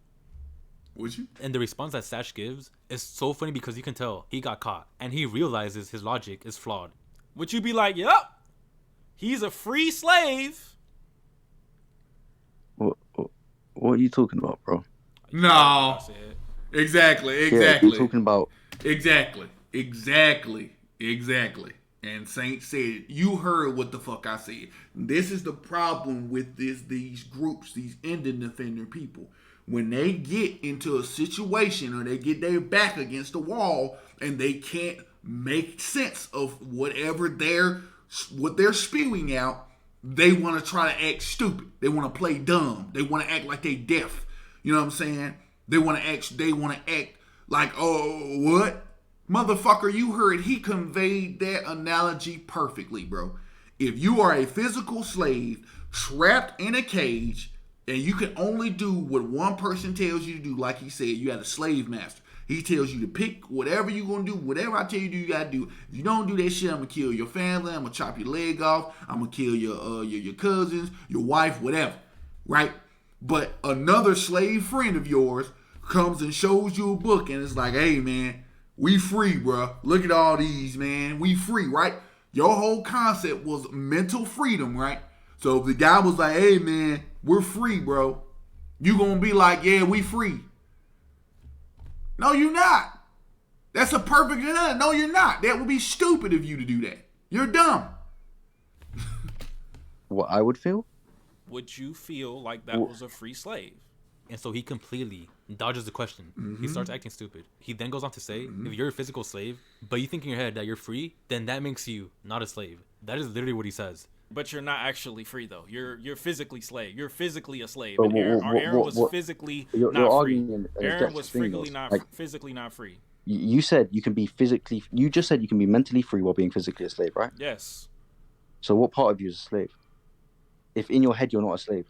Would you? And the response that Sash gives is so funny because you can tell he got caught and he realizes his logic is flawed. Would you be like, yup, he's a free slave? What are you talking about, bro? No. Exactly. Yeah, you're talking about... Exactly. And Saint said, you heard what the fuck I said. This is the problem with these groups, these Indian defender people. When they get into a situation or they get their back against the wall and they can't make sense of whatever what they're spewing out, they want to try to act stupid. They want to play dumb. They want to act like they deaf. You know what I'm saying? They want to act like, oh, what? Motherfucker, you heard he conveyed that analogy perfectly, bro. If you are a physical slave trapped in a cage and you can only do what one person tells you to do, like he said, you had a slave master. He tells you to pick whatever you're going to do, whatever I tell you to do, you got to do. If you don't do that shit, I'm going to kill your family, I'm going to chop your leg off, I'm going to kill your cousins, your wife, whatever, right? But another slave friend of yours comes and shows you a book and it's like, hey, man, we free, bro. Look at all these, man. We free, right? Your whole concept was mental freedom, right? So if the guy was like, hey, man, we're free, bro, you gonna be like, yeah, we free. No, you're not. That's a perfect analogy. No, you're not. That would be stupid of you to do that. You're dumb. What I would feel? Would you feel like that was a free slave? And so he completely dodges the question. He starts acting stupid. He then goes on to say, if you're a physical slave, but you think in your head that you're free, then that makes you not a slave. That is literally what he says. But you're not actually free though. You're physically slave. You're phically a slave. But And Aaron was physically you're not free. arguing an Aaron was objective thing, though. physically not free. You said you can be physically. You just said you can be mentally free while being physically a slave, right? Yes. So what part of you is a slave? If in your head you're not a slave.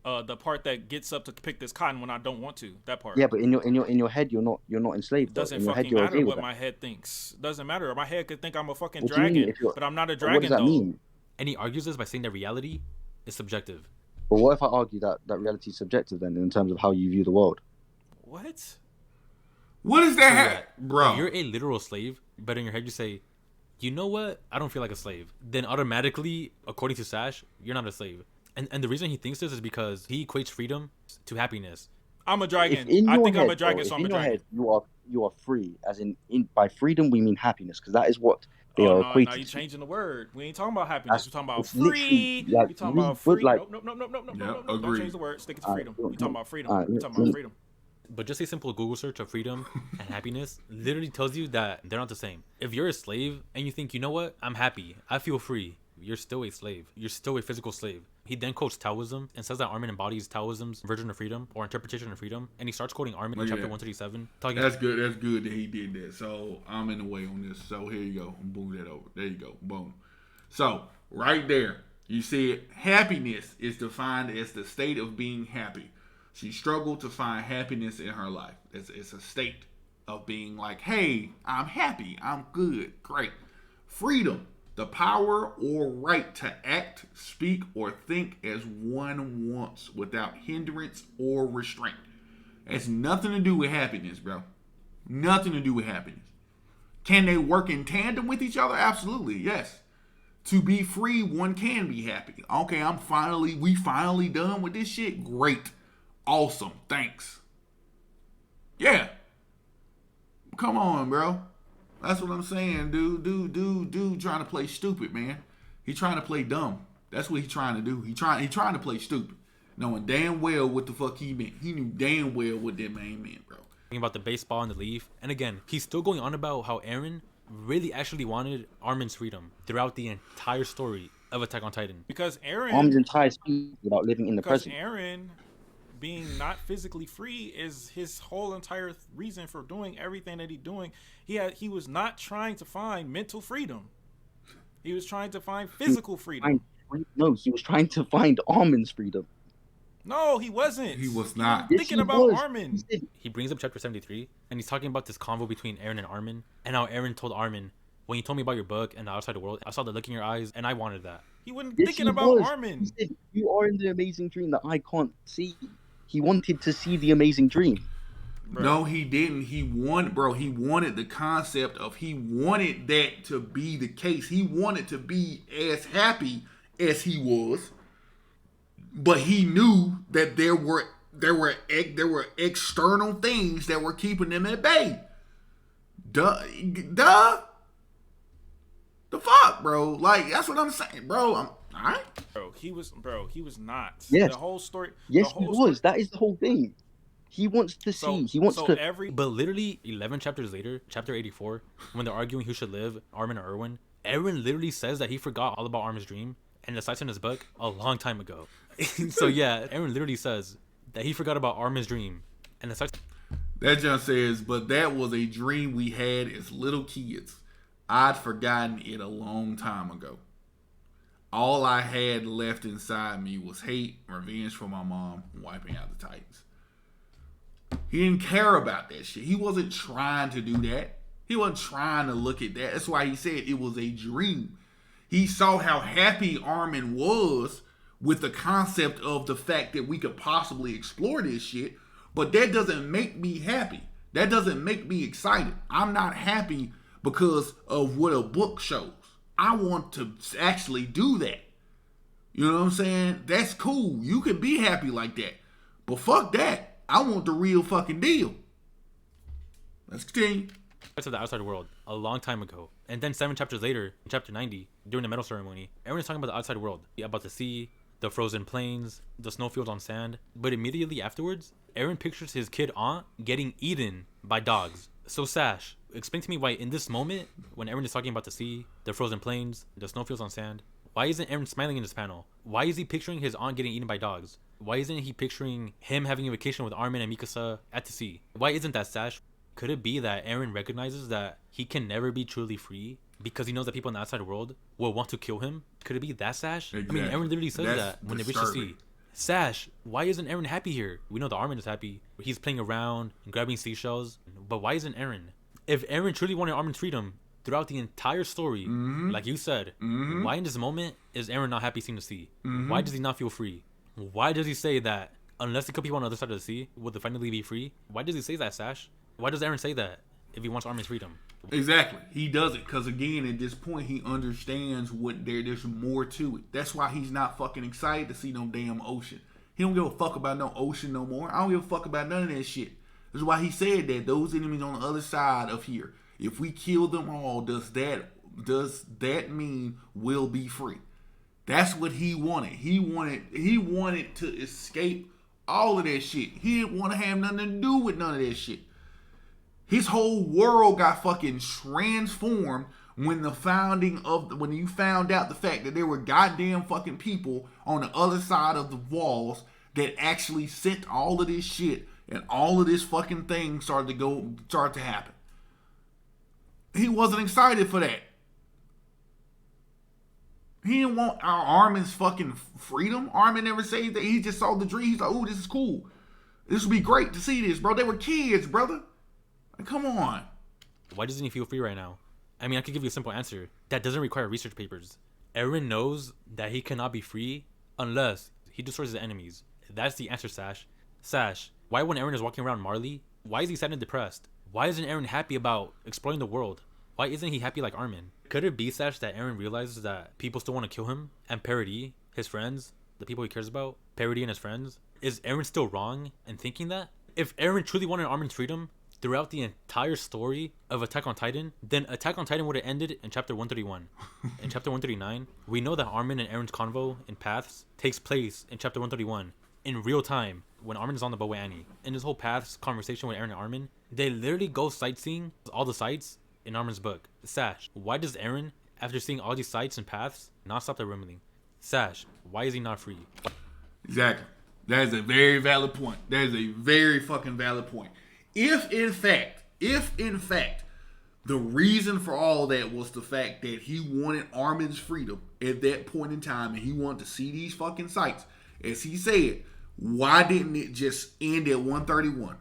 The part that gets up to pick this cotton when I don't want to. That part. Yeah, but in your head you're not enslaved. Doesn't in your head, fucking you're matter okay what with my head thinks. Doesn't matter. My head could think I'm a fucking What do you mean dragon, if you're- but I'm not a What dragon does that though. mean? And he argues this by saying that reality is subjective. But what if I argue that reality is subjective then, in terms of how you view the world? What? What is that, If bro? you're a literal slave, but in your head you say, you know what? I don't feel like a slave. Then automatically, according to Sash, you're not a slave. And the reason he thinks this is because he equates freedom to happiness. I'm a dragon. If in I your think I'm head, a dragon, bro, so if I'm a in your dragon. head you are free, as in by freedom we mean happiness, because that is what they are No, equated you to. changing the word. We ain't talking about happiness. We're talking about It's literally, free. like, We talking we about would free. like- Nope. Don't agreed. change the word. Stick it to Alright, freedom. no, We talking no. about freedom. Alright, We talking about freedom. But just a simple Google search of freedom and happiness literally tells you that they're not the same. If you're a slave and you think, you know what, I'm happy, I feel free, you're still a slave. You're still a physical slave. He then quotes Taoism and says that Armin embodies Taoism's version of freedom or interpretation of freedom. And he starts quoting Armin in Look at chapter that. 137. Talking That's good. That's good that he did that. So I'm in the way on this. So here you go. Boom that over. There you go. Boom. So right there, you see happiness is defined as the state of being happy. She struggled to find happiness in her life. It's a state of being like, hey, I'm happy. I'm good. Great. Freedom, the power or right to act, speak, or think as one wants without hindrance or restraint. It's nothing to do with happiness, bro. Nothing to do with happiness. Can they work in tandem with each other? Absolutely, yes. To be free, one can be happy. Okay, we finally done with this shit. Great. Awesome. Thanks. Yeah. Come on, bro. That's what I'm saying, dude. Trying to play stupid, man. He trying to play dumb. That's what he trying to do. He trying to play stupid, knowing damn well what the fuck he meant. He knew damn well what that man meant, bro. talking about the baseball and the leaf. And again, he's still going on about how Eren really actually wanted Armin's freedom throughout the entire story of Attack on Titan. Because Armin's entire speech about living in the because present. Eren being not physically free is his whole entire reason for doing everything that he's doing. He was not trying to find mental freedom. He was trying to find physical freedom. No, he was trying to find Armin's freedom. No, he wasn't. He was not. He was thinking about Armin. He brings up chapter 73, and he's talking about this convo between Eren and Armin, and how Eren told Armin, when you told me about your book and the outside world, I saw the look in your eyes, and I wanted that. He wasn't Yes, thinking he about was. Armin. He said, "You are in the amazing dream that I can't see." He wanted to see the amazing dream. Bro. No, he didn't. He wanted the concept of, he wanted that to be the case. He wanted to be as happy as he was, but he knew that there were external things that were keeping him at bay. Duh. The fuck, bro? Like, that's what I'm saying, bro. Alright. Bro, he was not. Yes. The whole story. Yes, the he whole was. That is the whole thing. He wants to see. He wants to. But literally 11 chapters later, chapter 84, when they're arguing who should live, Armin or Erwin, Eren literally says that he forgot all about Armin's dream and decides in his book a long time ago. So yeah, Eren literally says that he forgot about Armin's dream and decides. That just says, but that was a dream we had as little kids. I'd forgotten it a long time ago. All I had left inside me was hate, revenge for my mom, and wiping out the Titans. He didn't care about that shit. He wasn't trying to do that. He wasn't trying to look at that. That's why he said it was a dream. He saw how happy Armin was with the concept of the fact that we could possibly explore this shit, but that doesn't make me happy. That doesn't make me excited. I'm not happy because of what a book shows. I want to actually do that. You know what I'm saying? That's cool. You can be happy like that. But fuck that. I want the real fucking deal. Let's continue. To the outside world a long time ago. And then 7 chapters later, in chapter 90, during the medal ceremony, Eren is talking about the outside world, about the sea, the frozen plains, the snowfields on sand. But immediately afterwards, Eren pictures his kid aunt getting eaten by dogs. So Sash, explain to me why in this moment, when Eren is talking about the sea, the frozen plains, the snowfields on sand, why isn't Eren smiling in this panel? Why is he picturing his aunt getting eaten by dogs? Why isn't he picturing him having a vacation with Armin and Mikasa at the sea? Why isn't that, Sash? Could it be that Eren recognizes that he can never be truly free because he knows that people in the outside world will want to kill him? Could it be that, Sash? Exactly. I mean, Eren literally says That's that when they reach the disturbing. sea. Sash, why isn't Eren happy here? We know the Armin is happy. He's playing around and grabbing seashells. But why isn't Eren? If Eren truly wanted Armin's freedom throughout the entire story, like you said, why in this moment is Eren not happy seeing the sea? Why does he not feel free? Why does he say that unless he kill people on the other side of the sea, will they finally be free? Why does he say that, Sash? Why does Eren say that if he wants Armin's freedom? Exactly. He does it because, again, at this point, he understands what there's more to it. That's why he's not fucking excited to see no damn ocean. He don't give a fuck about no ocean no more. I don't give a fuck about none of that shit. That's why he said that those enemies on the other side of here, if we kill them all, does that mean we'll be free? That's what he wanted. He wanted to escape all of that shit. He didn't want to have nothing to do with none of that shit. His whole world got fucking transformed when you found out the fact that there were goddamn fucking people on the other side of the walls that actually sent all of this shit and all of this fucking thing started to happen. He wasn't excited for that. He didn't want our Armin's fucking freedom. Armin never said that. He just saw the dream. He's like, "Oh, this is cool. This would be great to see this, bro." They were kids, brother. Like, come on. Why doesn't he feel free right now? I mean, I could give you a simple answer. That doesn't require research papers. Eren knows that he cannot be free unless he destroys his enemies. That's the answer, Sash. Sash, why when Eren is walking around Marley, why is he sad and depressed? Why isn't Eren happy about exploring the world? Why isn't he happy like Armin? Could it be, Sash, that Eren realizes that people still want to kill him? And Parody, his friends, the people he cares about, Parody and his friends, is Eren still wrong in thinking that? If Eren truly wanted Armin's freedom throughout the entire story of Attack on Titan, then Attack on Titan would have ended in chapter 131. In chapter 139, we know that Armin and Eren's convo in Paths takes place in chapter 131 in real time when Armin is on the boat with Annie. In this whole Paths conversation with Eren and Armin, they literally go sightseeing all the sites in Armin's book. Sash, why does Eren, after seeing all these sites and paths, not stop the rumbling? Sash, why is he not free? Exactly. That is a very valid point. That is a very fucking valid point. If in fact, the reason for all that was the fact that he wanted Armin's freedom at that point in time and he wanted to see these fucking sights, as he said, why didn't it just end at 131?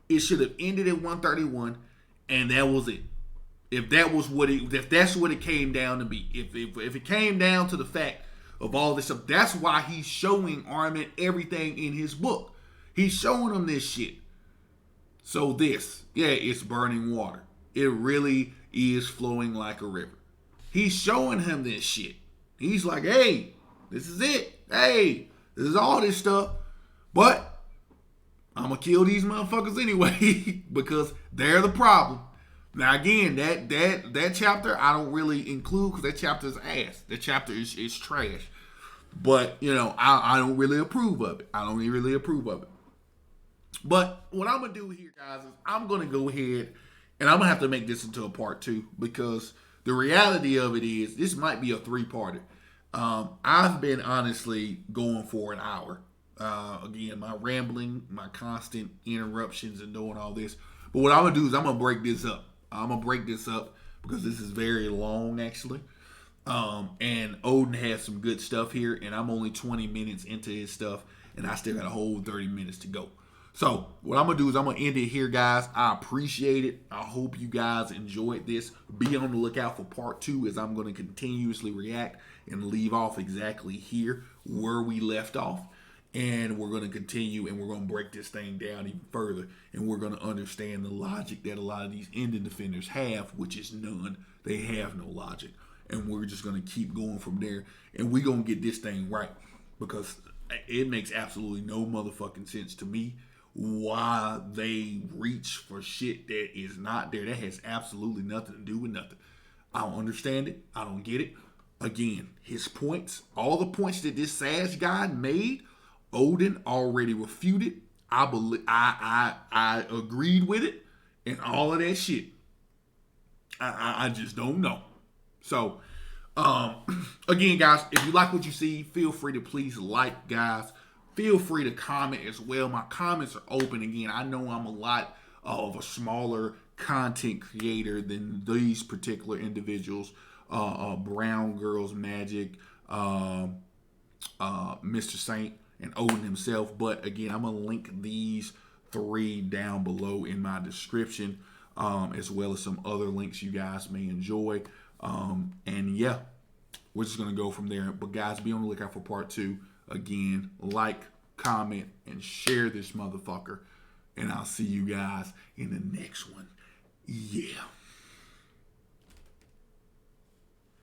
It should have ended at 131 and that was it. If that's what it came down to be. If it came down to the fact of all this stuff, that's why he's showing Armin everything in his book. He's showing him this shit. So it's burning water. It really is flowing like a river. He's showing him this shit. He's like, hey, this is it. Hey, this is all this stuff. But I'm going to kill these motherfuckers anyway because they're the problem. Now, again, that chapter I don't really include because that chapter is ass. That chapter is trash. But, I don't really approve of it. But what I'm going to do here, guys, is I'm going to go ahead and I'm going to have to make this into a part 2 because the reality of it is this might be a 3-parter. I've been honestly going for an hour. Again, my rambling, my constant interruptions and doing all this. But what I'm going to do is I'm going to break this up. Because this is very long, actually. And Odin has some good stuff here, and I'm only 20 minutes into his stuff, and I still got a whole 30 minutes to go. So what I'm going to do is I'm going to end it here, guys. I appreciate it. I hope you guys enjoyed this. Be on the lookout for part 2 as I'm going to continuously react and leave off exactly here where we left off. And we're going to continue and we're going to break this thing down even further. And we're going to understand the logic that a lot of these ending defenders have, which is none. They have no logic. And we're just going to keep going from there. And we're going to get this thing right. Because it makes absolutely no motherfucking sense to me why they reach for shit that is not there. That has absolutely nothing to do with nothing. I don't understand it. I don't get it. Again, his points, all the points that this Sash guy made, Odin already refuted. I believe I agreed with it and all of that shit. I just don't know. So again, guys, if you like what you see, feel free to please like, guys. Feel free to comment as well. My comments are open. Again, I know I'm a lot of a smaller content creator than these particular individuals. Brown Girls Magic, Mr. Saint, and Odin himself. But again, I'm going to link these 3 down below in my description, as well as some other links you guys may enjoy. And yeah, we're just going to go from there. But guys, be on the lookout for part 2. Again, like, comment, and share this motherfucker. And I'll see you guys in the next one. Yeah.